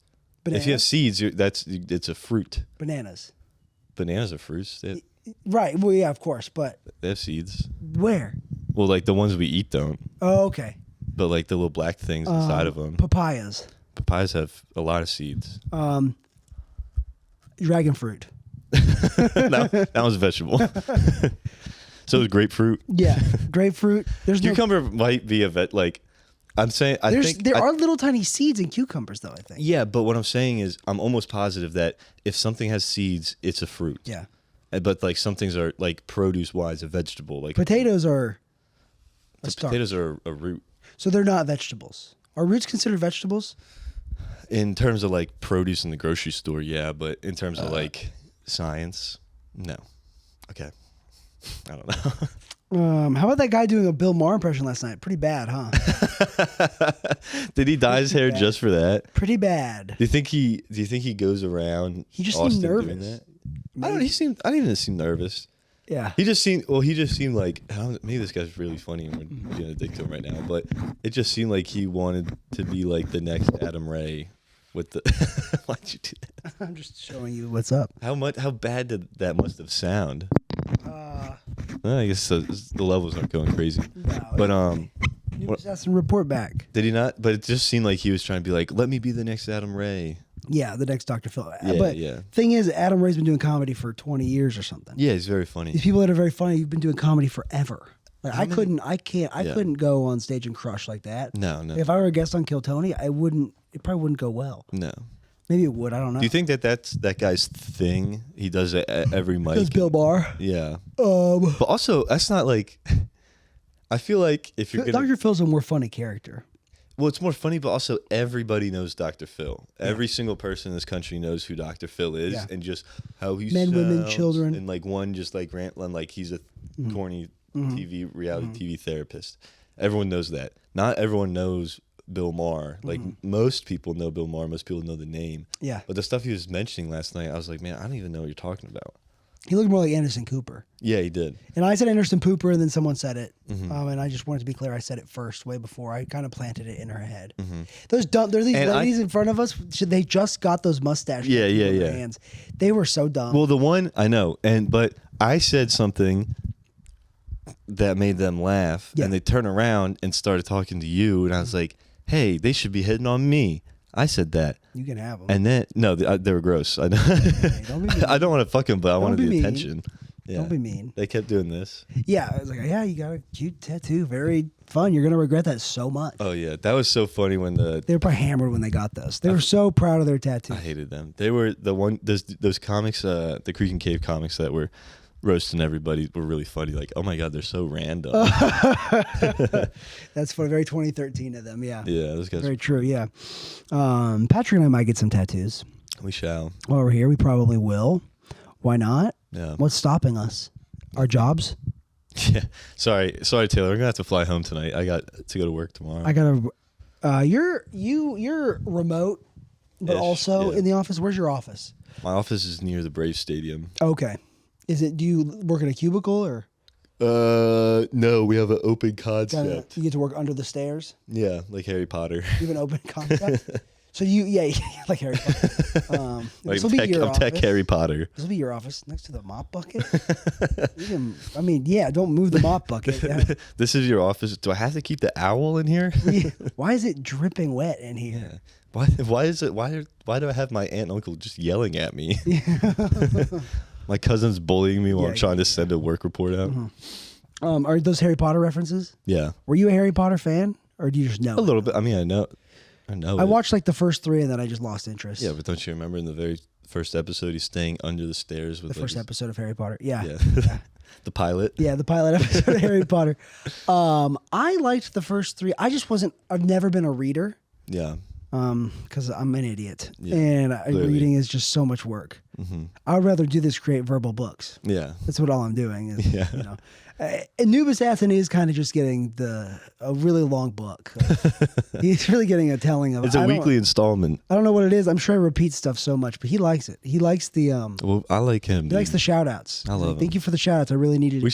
Bananas? If you have seeds, it's a fruit. Bananas. Bananas are fruits. Right. Well, yeah, of course, but they have seeds. Where? Well, like the ones we eat don't. Oh, okay. But like the little black things inside of them. Papayas. Papayas have a lot of seeds. Dragon fruit. No, that was a vegetable. So is grapefruit. Yeah, grapefruit. There's cucumber might be a like. I'm saying there are little tiny seeds in cucumbers, though. I think. Yeah, but what I'm saying is, I'm almost positive that if something has seeds, it's a fruit. Yeah. But like some things are like produce wise a vegetable. Like potatoes are. Potatoes are a root. So they're not vegetables. Are roots considered vegetables? In terms of like produce in the grocery store, yeah. But in terms of like science, no. Okay. I don't know. How about that guy doing a Bill Maher impression last night? Pretty bad, huh? Did he dye his hair just for that? Pretty bad. Do you think he goes around? He just seemed nervous. Doing that? I don't know. I didn't even seem nervous. Yeah. He just seemed like, maybe this guy's really funny and we're being a dick to him right now, but it just seemed like he wanted to be like the next Adam Ray with the. Why'd you do that? I'm just showing you what's up. How bad did that must have sound? I guess the levels aren't going crazy. No, but Noobassasin report back. Did he not? But it just seemed like he was trying to be like, let me be the next Adam Ray. Yeah, the next Dr. Phil. Yeah, but yeah. Thing is, Adam Ray's been doing comedy for 20 years or something. Yeah, he's very funny. These people that are very funny, you've been doing comedy forever. Like I couldn't go on stage and crush like that. No. If I were a guest on Kill Tony, it probably wouldn't go well. No. Maybe it would. I don't know. Do you think that's that guy's thing? He does it at every mic. Does Bill Maher? Yeah. But also, that's not like. I feel like if you're Dr. Phil's a more funny character. Well, it's more funny, but also everybody knows Dr. Phil. Yeah. Every single person in this country knows who Dr. Phil is, and just how he men, women, children, and like one just like rant like he's a corny reality TV therapist. Everyone knows that. Not everyone knows Bill Maher. Like most people know Bill Maher. Most people know the name. Yeah. But the stuff he was mentioning last night, I was like, man, I don't even know what you're talking about. He looked more like Anderson Cooper. Yeah, he did. And I said Anderson Cooper, and then someone said it. And I just wanted to be clear. I said it first, way before. I kind of planted it in her head. There's these ladies in front of us. They just got those mustaches. Yeah. Hands. They were so dumb. Well, the one I know, but I said something that made them laugh, and they turned around and started talking to you, and I was like, "Hey, they should be hitting on me." I said that. You can have them. And then no, they were gross. I don't want to fuck them, but I wanted the attention. Yeah. Don't be mean. They kept doing this. Yeah, I was like, yeah, you got a cute tattoo. Very fun. You're gonna regret that so much. Oh yeah, that was so funny when they were probably hammered when they got those. They were so proud of their tattoo. I hated them. They were those comics, the Creek and Cave comics that were roasting everybody were really funny. Like, oh my god, they're so random. That's funny. Very 2013 of them. Yeah. Yeah, those guys. Very true. Yeah. Patrick and I might get some tattoos. We shall. While we're here, we probably will. Why not? Yeah. What's stopping us? Our jobs? Yeah. Sorry, Taylor. We're gonna have to fly home tonight. I got to go to work tomorrow. I gotta. You're remote, but also in the office. Where's your office? My office is near the Braves Stadium. Okay. Do you work in a cubicle or? No, we have an open concept. You get to work under the stairs? Yeah, like Harry Potter. You have an open concept? So like Harry Potter. Like tech Harry Potter. This will be your office next to the mop bucket. Don't move the mop bucket. Yeah. This is your office. Do I have to keep the owl in here? Why is it dripping wet in here? Yeah. Why do I have my aunt and uncle just yelling at me? My cousin's bullying me while I'm trying to send a work report out. Are those Harry Potter references? Yeah. Were you a Harry Potter fan, or do you just know? A little bit. I mean, I know. I watched like the first 3, and then I just lost interest. Yeah, but don't you remember in the very first episode, he's staying under the stairs with the first episode of Harry Potter? Yeah. The pilot. Yeah, the pilot episode of Harry Potter. I liked the first 3. I've never been a reader. Yeah. Because I'm an idiot, and reading is just so much work. I would rather do this, create verbal books. Yeah, that's what all I'm doing. Is, and Noobassasin is kind of just getting a really long book. He's really getting a telling of. It's a weekly installment. I don't know what it is. I'm sure I repeat stuff so much, but he likes it. He likes the. Well, I like him. He likes the shout outs. I love him. Thank you for the shout outs. I really needed it. You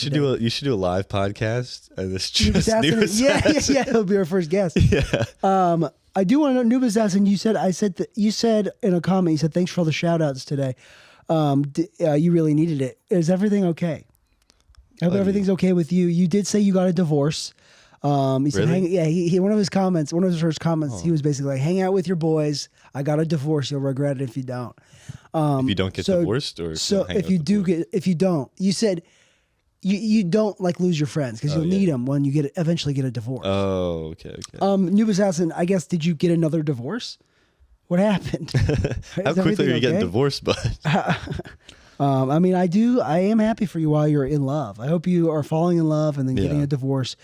should do a live podcast, and this just Noobassasin. Yeah. He'll be our first guest. Yeah. I do want to know, Noobassasin, you said in a comment, you said, thanks for all the shout outs today. You really needed it. Is everything okay? I hope everything's okay with you. You did say you got a divorce. He said, really? he one of his first comments, he was basically like, hang out with your boys. I got a divorce. You'll regret it if you don't. If you don't get divorced, or if you don't, you said you don't like lose your friends because you'll need them when you eventually get a divorce. Oh, okay. Noobassasin, I guess, did you get another divorce? What happened? How quickly are you getting divorced, bud? I mean, I am happy for you while you're in love. I hope you are falling in love and then getting a divorce.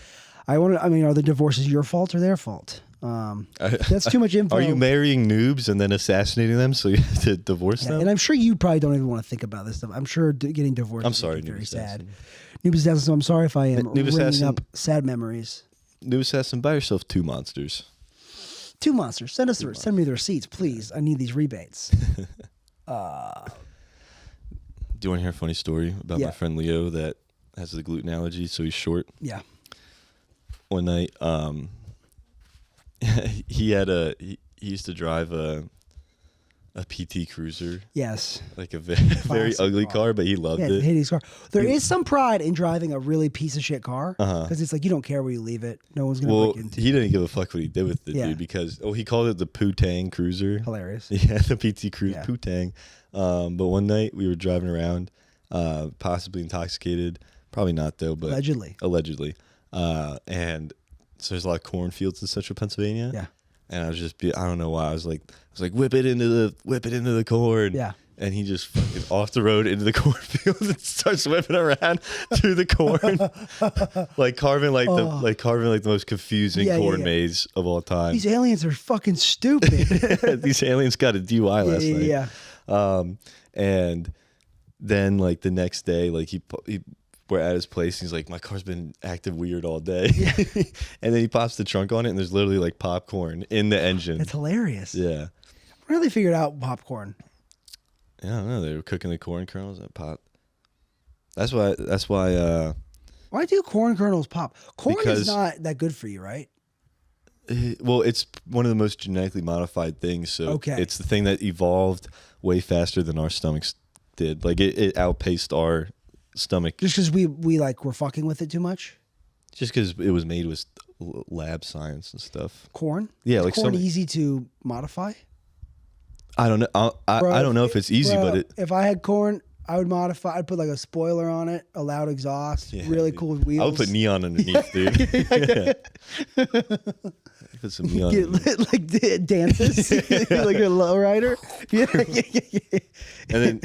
Are the divorces your fault or their fault? That's too much info. Are you marrying noobs and then assassinating them so you have to divorce them? And I'm sure you probably don't even want to think about this stuff. I'm sure getting divorced is very sad. Noobassasin, so I'm sorry if I am bringing up sad memories. Noobassasin, buy yourself 2 monsters. 2 monsters. Send me the receipts, please. I need these rebates. Do you want to hear a funny story about my friend Leo that has the gluten allergy, so he's short? Yeah. One night, he used to drive a PT Cruiser. Yes. Like a very ugly car, but he loved it. Hideous car. There is some pride in driving a really piece of shit car because it's like you don't care where you leave it. No one's gonna break into it. He didn't give a fuck what he did with it, dude, because he called it the Poo-Tang Cruiser. Hilarious. Yeah, the PT Cruiser Poo-Tang. But one night we were driving around, possibly intoxicated. Probably not though, but allegedly. And so there's a lot of cornfields in central Pennsylvania. Yeah. And I don't know why. I was like, whip it into the corn. Yeah. And he just fucking off the road into the cornfield and starts whipping around through the corn, like carving the most confusing corn maze of all time. These aliens are fucking stupid. These aliens got a DUI last night. Yeah. And then like the next day, like we're at his place. And he's like, my car's been acting weird all day. Yeah. And then he pops the trunk on it, and there's literally like popcorn in the engine. That's hilarious. Yeah. Where they figured out popcorn? Yeah, I don't know. They were cooking the corn kernels that pop. That's why. Why do corn kernels pop? Corn is not that good for you, right? Well, it's one of the most genetically modified things. So it's the thing that evolved way faster than our stomachs did. Like it outpaced our stomach. Just because we were fucking with it too much? Just because it was made with lab science and stuff. Corn? Yeah, is like corn easy to modify? I don't know. I don't know if it's easy, but if I had corn, I would modify. I'd put like a spoiler on it, a loud exhaust, really cool wheels. I would put neon underneath, dude. Put some neon. Like dances, like a lowrider. And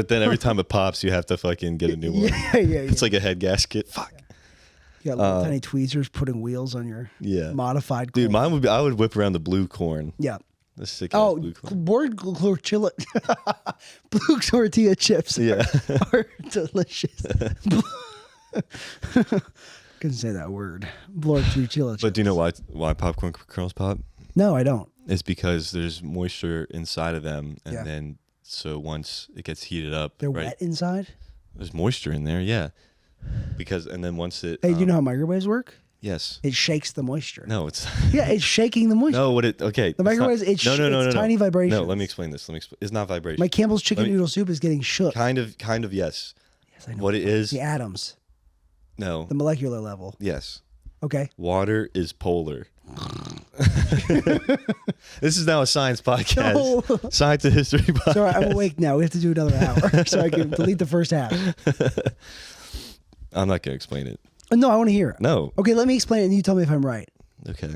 then every time it pops, you have to fucking get a new one. It's like a head gasket. Fuck. You got little tiny tweezers putting wheels on your modified corn. Dude, mine would be. I would whip around the blue corn. Yeah. The sick blue corn. Blue tortilla chips are delicious. Couldn't say that word. Blue tortilla chips. But do you know why popcorn kernels pop? No, I don't. It's because there's moisture inside of them, and then so once it gets heated up, they're wet inside. There's moisture in there, yeah. And then once it. Hey, do you know how microwaves work? Yes. It shakes the moisture. No, it's. Yeah, it's shaking the moisture. No, the microwave, it's tiny vibrations. No, let me explain this. It's not vibration. My Campbell's chicken noodle soup is getting shook. Kind of, yes. Yes, I know. What it is. The atoms. No. The molecular level. Yes. Okay. Water is polar. This is now a science podcast. No. Science and history podcast. Sorry, I'm awake now. We have to do another hour so I can delete the first half. I'm not going to explain it. No, I want to hear it. No. Okay, let me explain it and you tell me if I'm right. Okay.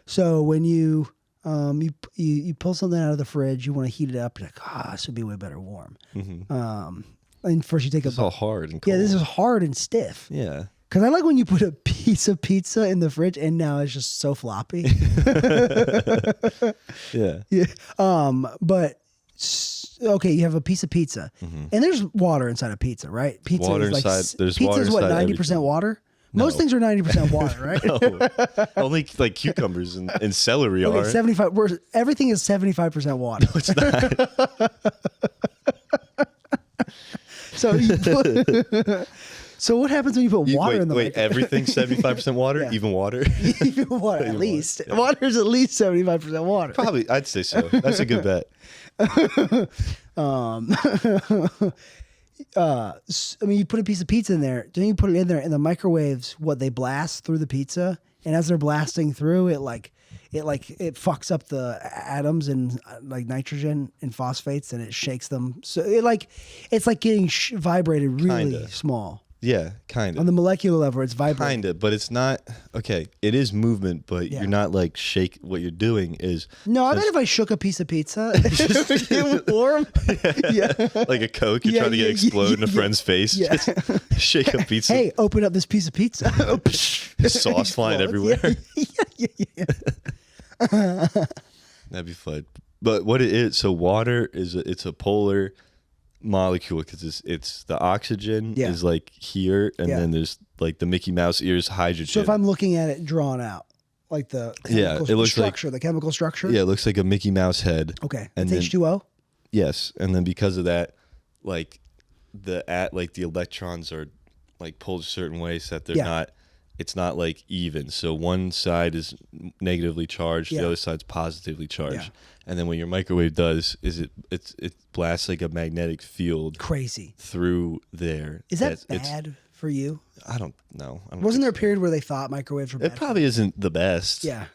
So when you pull something out of the fridge, you want to heat it up. You're like, this would be way better warm. Mm-hmm. And first you take It's all hard and cold. Yeah, this is hard and stiff. Yeah. Because I like when you put a piece of pizza in the fridge and now it's just so floppy. Yeah. But okay, you have a piece of pizza, and there's water inside of pizza, right? Pizza water is like inside. There's pizza water is what, inside 90% water? No. Most things are 90% water, right? No. Only like cucumbers and celery are. 75. Everything is 75% water. No, it's not. So what happens when you put water in the microwave? Everything's 75% water? Yeah. Even water? Even water, at least. Yeah. Water is at least 75% water. Probably, I'd say so. That's a good bet. you put a piece of pizza in there, then you put it in there, and the microwaves, what they blast through the pizza, and as they're blasting through, it fucks up the atoms and like nitrogen and phosphates, and it shakes them. So it's like getting vibrated really Kinda. small. Yeah, kind of. On the molecular level, it's vibrating. Kind of, but it's not, okay, it is movement, but you're not like shake. What you're doing is... No, I bet if I shook a piece of pizza, it would get warm. Yeah. Like a Coke, you're trying to get explode in a friend's face. Yeah. Just shake a pizza. Hey, open up this piece of pizza. Sauce flying everywhere. Yeah. That'd be fun. But what it is, so water it's a polar molecule because it's the oxygen is like here, and then there's like the Mickey Mouse ears hydrogen. So if I'm looking at it drawn out, like the it looks structure, the chemical structure. Yeah, it looks like a Mickey Mouse head. Okay, and it's H2O. Yes, and then because of that, like the electrons are like pulled a certain way so that they're not. It's not like even. So one side is negatively charged, the other side's positively charged. Yeah. And then what your microwave does is it blasts like a magnetic field through there. Is that bad for you? I don't know. Wasn't there a period where they thought microwaves were bad? It probably isn't the best. Yeah.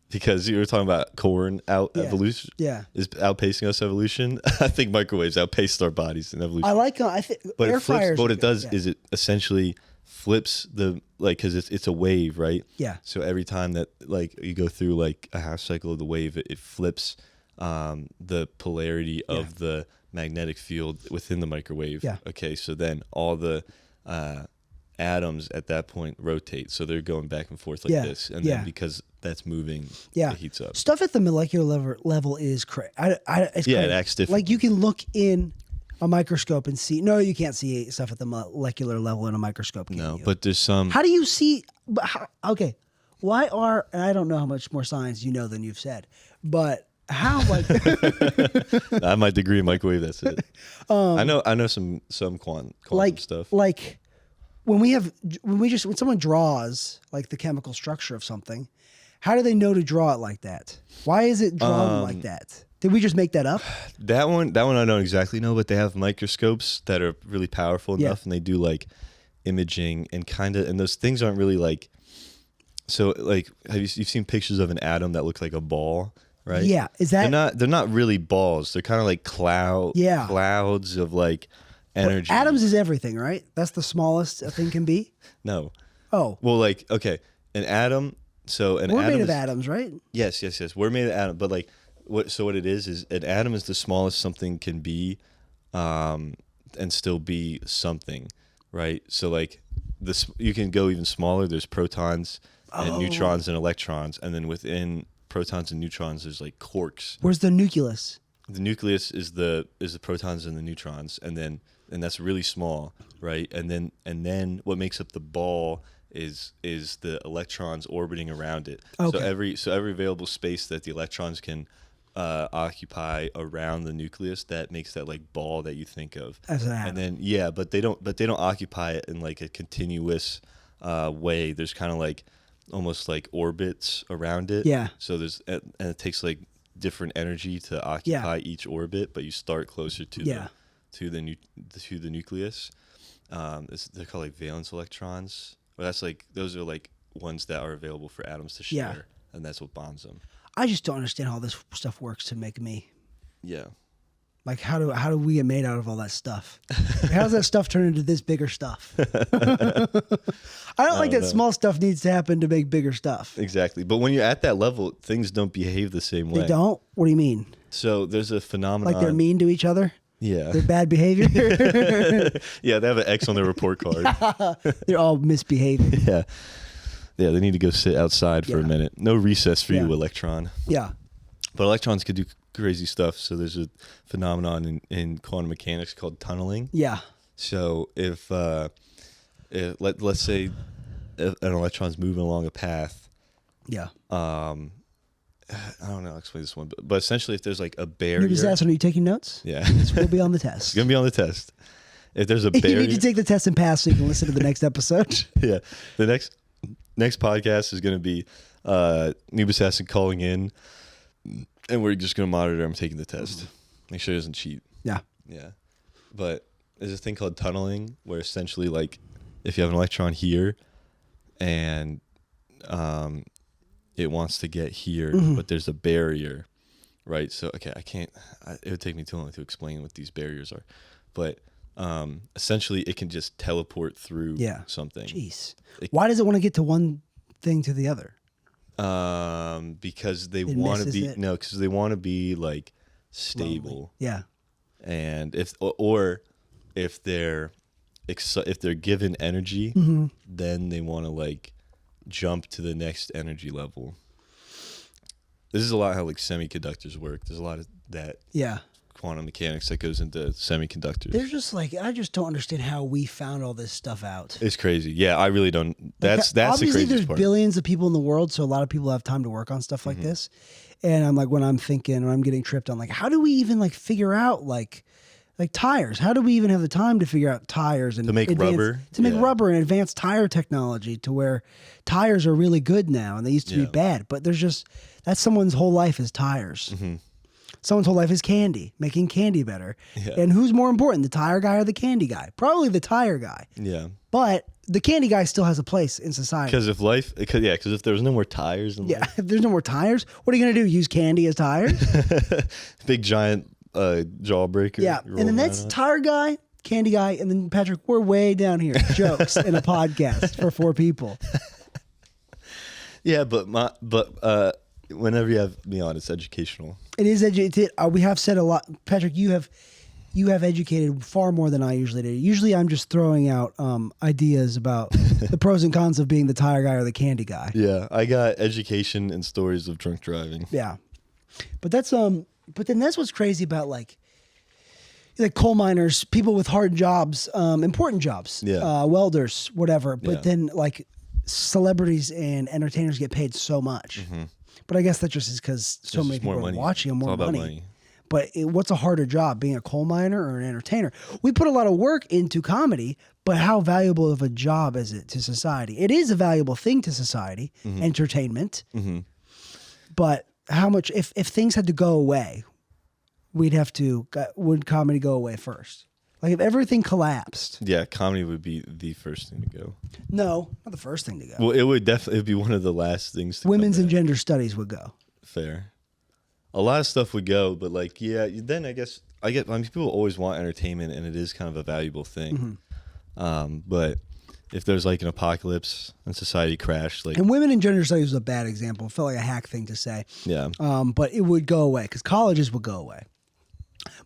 Because you were talking about corn evolution. Yeah. Is outpacing us evolution. I think microwaves outpaced our bodies in evolution. I think but air it flips, fryers. What it does is it essentially flips the because it's a wave, right? Yeah. So every time that like you go through like a half cycle of the wave, it flips the polarity of the magnetic field within the microwave. Yeah. Okay. So then all the atoms at that point rotate, so they're going back and forth like this, and then because that's moving, it heats up. Stuff at the molecular level is crazy. It acts different. Like you can look in a microscope and see. No, you can't see stuff at the molecular level in a microscope. No, but there's some. How do you see? Okay, why are? And I don't know how much more science you know than you've said, but how? Like, I have my degree in microwave. That's it. I know some quantum stuff. Like when someone draws like the chemical structure of something, how do they know to draw it like that? Why is it drawn like that? Did we just make that up? That one I don't exactly know, but they have microscopes that are really powerful enough, and they do like imaging and and those things aren't really like. So like, you've seen pictures of an atom that looks like a ball, right? Yeah, is that they're not really balls. They're kind of like clouds of like energy. Well, atoms is everything, right? That's the smallest a thing can be. No. Oh. Well, like an atom. So we're made of atoms, right? Yes. We're made of atoms, but like. What it is an atom is the smallest something can be, and still be something, right? So like this, you can go even smaller. There's protons and neutrons and electrons, and then within protons and neutrons, there's like quarks. Where's the nucleus? The nucleus is the protons and the neutrons, and that's really small, right? And then what makes up the ball is the electrons orbiting around it. Okay. So every available space that the electrons can occupy around the nucleus, that makes that like ball that you think of. As an atom. And then but they don't occupy it in like a continuous way. There's kind of like almost like orbits around it. Yeah. So and it takes like different energy to occupy each orbit, but you start closer to the nucleus. They're called like valence electrons. Well, that's like those are like ones that are available for atoms to share, and that's what bonds them. I just don't understand how this stuff works to make me. Yeah. Like how do we get made out of all that stuff? How does that stuff turn into this bigger stuff? I don't like that small stuff needs to happen to make bigger stuff. Exactly. But when you're at that level, things don't behave the same way. They don't? What do you mean? So there's a phenomenon. Like they're mean to each other? Yeah. They're bad behavior? Yeah, they have an X on their report card. They're all misbehaving. Yeah. Yeah, they need to go sit outside for a minute. No recess for you, electron. Yeah. But electrons could do crazy stuff. So there's a phenomenon in quantum mechanics called tunneling. Yeah. So if let's say an electron's moving along a path. Yeah. I don't know how to explain this one, but essentially if there's like a barrier. Noobassasin, are you taking notes? Yeah. This will be on the test. It's going to be on the test. If there's a barrier. You need to take the test and pass so you can listen to the next episode. Yeah. The next podcast is going to be Noobassasin calling in, and we're just going to monitor him taking the test. Make sure he doesn't cheat. Yeah. Yeah. But there's a thing called tunneling, where essentially like if you have an electron here and it wants to get here, but there's a barrier, right? So okay, it would take me too long to explain what these barriers are, but essentially it can just teleport through something. Jeez. Why does it want to get to one thing to the other? Because they want to be like stable. Lonely. Yeah. And if they're given energy, then they want to like jump to the next energy level. This is a lot how like semiconductors work. There's a lot of that. Yeah. Quantum mechanics that goes into semiconductors. They're just like, I just don't understand how we found all this stuff out. It's crazy. Yeah, I really don't. That's the craziest obviously there's part. Billions of people in the world, so a lot of people have time to work on stuff like this. And I'm like, when I'm getting tripped on, like, how do we even like figure out like tires? How do we even have the time to figure out tires and to make rubber and advanced tire technology to where tires are really good now and they used to be bad, but that's someone's whole life is tires. Someone's whole life is candy, making candy better. Yeah. And who's more important, the tire guy or the candy guy? Probably the tire guy. Yeah. But the candy guy still has a place in society. Because if there's no more tires. If there's no more tires, what are you going to do? Use candy as tires? Big giant jawbreaker. Yeah. And then that's tire guy, candy guy, and then Patrick, we're way down here. Jokes in a podcast for 4 people. Yeah, but whenever you have me on, it's educational. It is educated. We have said a lot. Patrick, you have educated far more than I usually do. Usually I'm just throwing out ideas about the pros and cons of being the tire guy or the candy guy. Yeah, I got education and stories of drunk driving. Yeah. But that's but then that's what's crazy about like coal miners, people with hard jobs, important jobs, welders, whatever. But then like celebrities and entertainers get paid so much. But I guess that just is because so many people are watching and more money. But what's a harder job, being a coal miner or an entertainer? We put a lot of work into comedy, but how valuable of a job is it to society? It is a valuable thing to society, entertainment. But how much, if things had to go away, would comedy go away first? Like if everything collapsed. Yeah, comedy would be the first thing to go. No, not the first thing to go. Well, it would definitely be one of the last things to Women's and gender studies would go. Fair. A lot of stuff would go, but like, then I mean, people always want entertainment and it is kind of a valuable thing. But if there's like an apocalypse and society crashed, like. And women and gender studies was a bad example. It felt like a hack thing to say. Yeah. But it would go away because colleges would go away.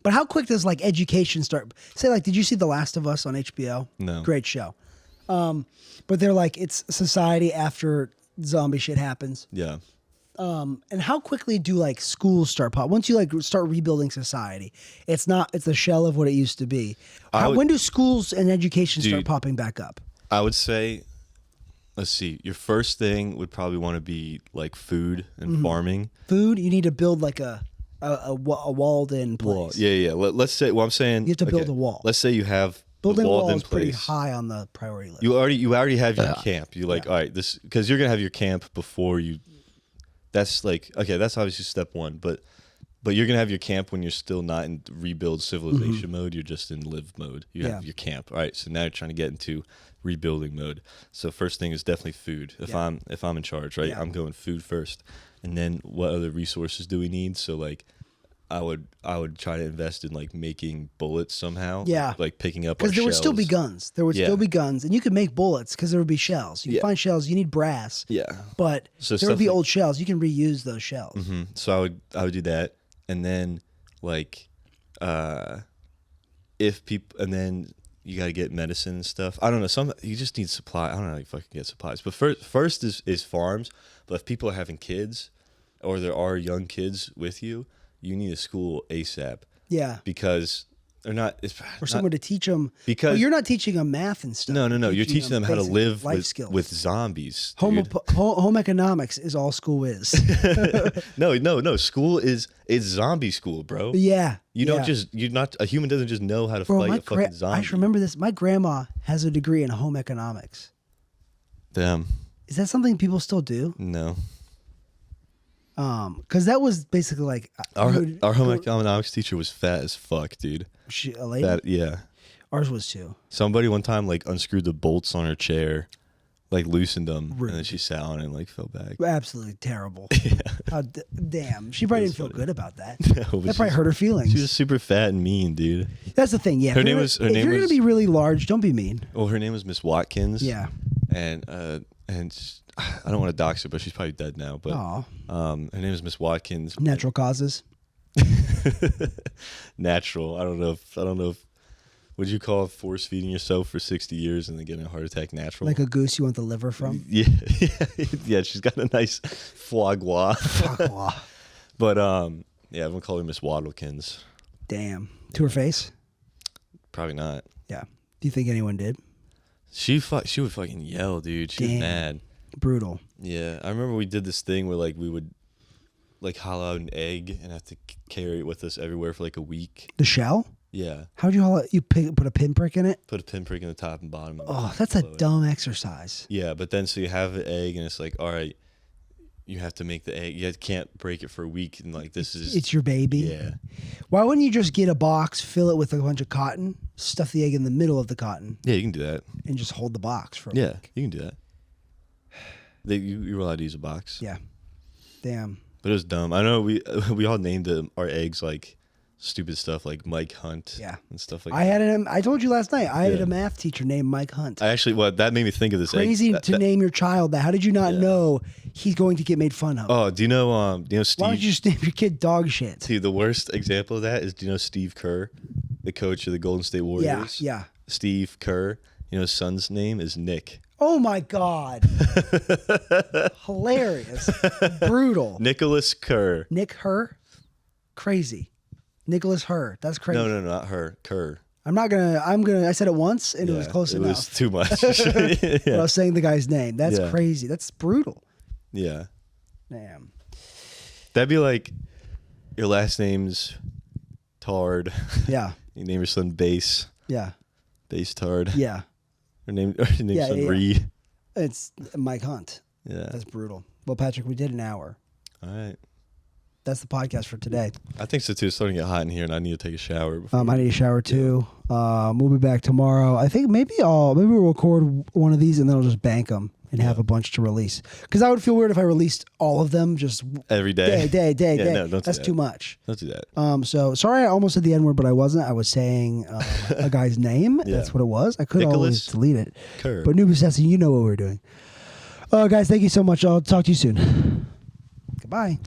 But how quick does like education start? Say like, did you see The Last of Us on HBO? No. Great show. But they're like, it's society after zombie shit happens. Yeah. And how quickly do like schools start pop? Once you like start rebuilding society, it's a shell of what it used to be. When do schools and education start popping back up? I would say, let's see, your first thing would probably want to be like food and farming. Food, you need to build like a walled-in place. Wall. Yeah. Let's say. Well, I'm saying you have to build a wall. Let's say you have building a wall is place. pretty high on the priority list. You already have your camp. You're like, all right, this because you're gonna have your camp before you. That's like okay. That's obviously step one, but you're gonna have your camp when you're still not in rebuild civilization mode. You're just in live mode. You have your camp. All right. So now you're trying to get into rebuilding mode. So first thing is definitely food. If I'm in charge, right, I'm going food first, and then what other resources do we need? So like. I would try to invest in like making bullets somehow. Yeah. Like picking up our shells. Because there would still be guns. There would still be guns. And you could make bullets because there would be shells. You can find shells. You need brass. Yeah. But there would be old shells. You can reuse those shells. So I would do that. And then like if people and then you got to get medicine and stuff. I don't know. You just need supply. I don't know how you fucking get supplies. But first is farms. But if people are having kids or there are young kids with you, you need a school ASAP. Yeah. Because they're not... Or someone to teach them... Because you're not teaching them math and stuff. No. You're teaching them how to live with zombies. Home economics is all school is. No. School is zombie school, bro. Yeah. A human doesn't just know how to fight a fucking zombie. I just remember this. My grandma has a degree in home economics. Damn. Is that something people still do? No. Because that was basically like our home economics teacher was fat as fuck, dude. Was she a lady? Yeah. Ours was too. Somebody one time like unscrewed the bolts on her chair, like loosened them, Rude. and then she sat on it and like fell back. Absolutely terrible. Yeah. Damn. She probably didn't feel good about that. No, That probably hurt her feelings. She was super fat and mean, dude. That's the thing. Yeah. Her If name you're was. gonna be really large, don't be mean. Well, her name was Miss Watkins. Yeah. And I don't want to dox her, but she's probably dead now. But her name is Miss Watkins. Natural causes. Natural. I don't know if would you call force feeding yourself for 60 years and then getting a heart attack natural? Like a goose you want the liver from? Yeah. Yeah, she's got a nice foie gras. Foie gras. But yeah, everyone call her Miss Waddlekins. Damn. To her face? Probably not. Yeah. Do you think anyone did? She would fucking yell, dude. She was mad. Brutal. Yeah. I remember we did this thing where like we would like hollow out an egg and have to carry it with us everywhere for like a week. The shell? Yeah. How'd you hollow? You put a pinprick in it? Put a pinprick in the top and bottom. Oh, that's a dumb exercise. Yeah, but then so you have the egg and it's like, all right, you have to make the egg. You can't break it for a week and like this is. It's your baby. Yeah. Why wouldn't you just get a box, fill it with a bunch of cotton, stuff the egg in the middle of the cotton? Yeah, you can do that. And just hold the box for a week. week. You can do that. You were allowed to use a box. Yeah. Damn. But it was dumb. I know we all named our eggs like stupid stuff like Mike Hunt. Yeah. And stuff like that. I told you last night, I had a math teacher named Mike Hunt. That made me think of this. Crazy to name your child that. How did you not know he's going to get made fun of? Oh, do you know Steve? Why don't you just name your kid dog shit? See, the worst example of that is, do you know Steve Kerr, the coach of the Golden State Warriors? Yeah. Steve Kerr. You know his son's name is Nick. Oh my God. Hilarious. Brutal. Nicholas Kerr. Nick Herr? Crazy. Nicholas Herr. That's crazy. No, not her. Kerr. I said it once and it was close enough. It was too much. But I was saying the guy's name. That's crazy. That's brutal. Yeah. Damn. That'd be like your last name's Tard. Yeah. You name your son Bass. Yeah. Bass Tard. Yeah. Her name's son Reed. It's Mike Hunt. Yeah. That's brutal. Well, Patrick, we did an hour. All right. That's the podcast for today. I think so too. It's starting to get hot in here, and I need to take a shower. I need a shower too. We'll be back tomorrow. I think maybe we'll record one of these and then I'll just bank them and have a bunch to release. Because I would feel weird if I released all of them just every day. Day. No, don't That's do that. too much. Don't do that. So sorry, I almost said the N-word, but I wasn't. I was saying a guy's name. Yeah. That's what it was. I could always delete it. Kerr. But Noobassasin, you know what we're doing. Guys, thank you so much. I'll talk to you soon. Goodbye.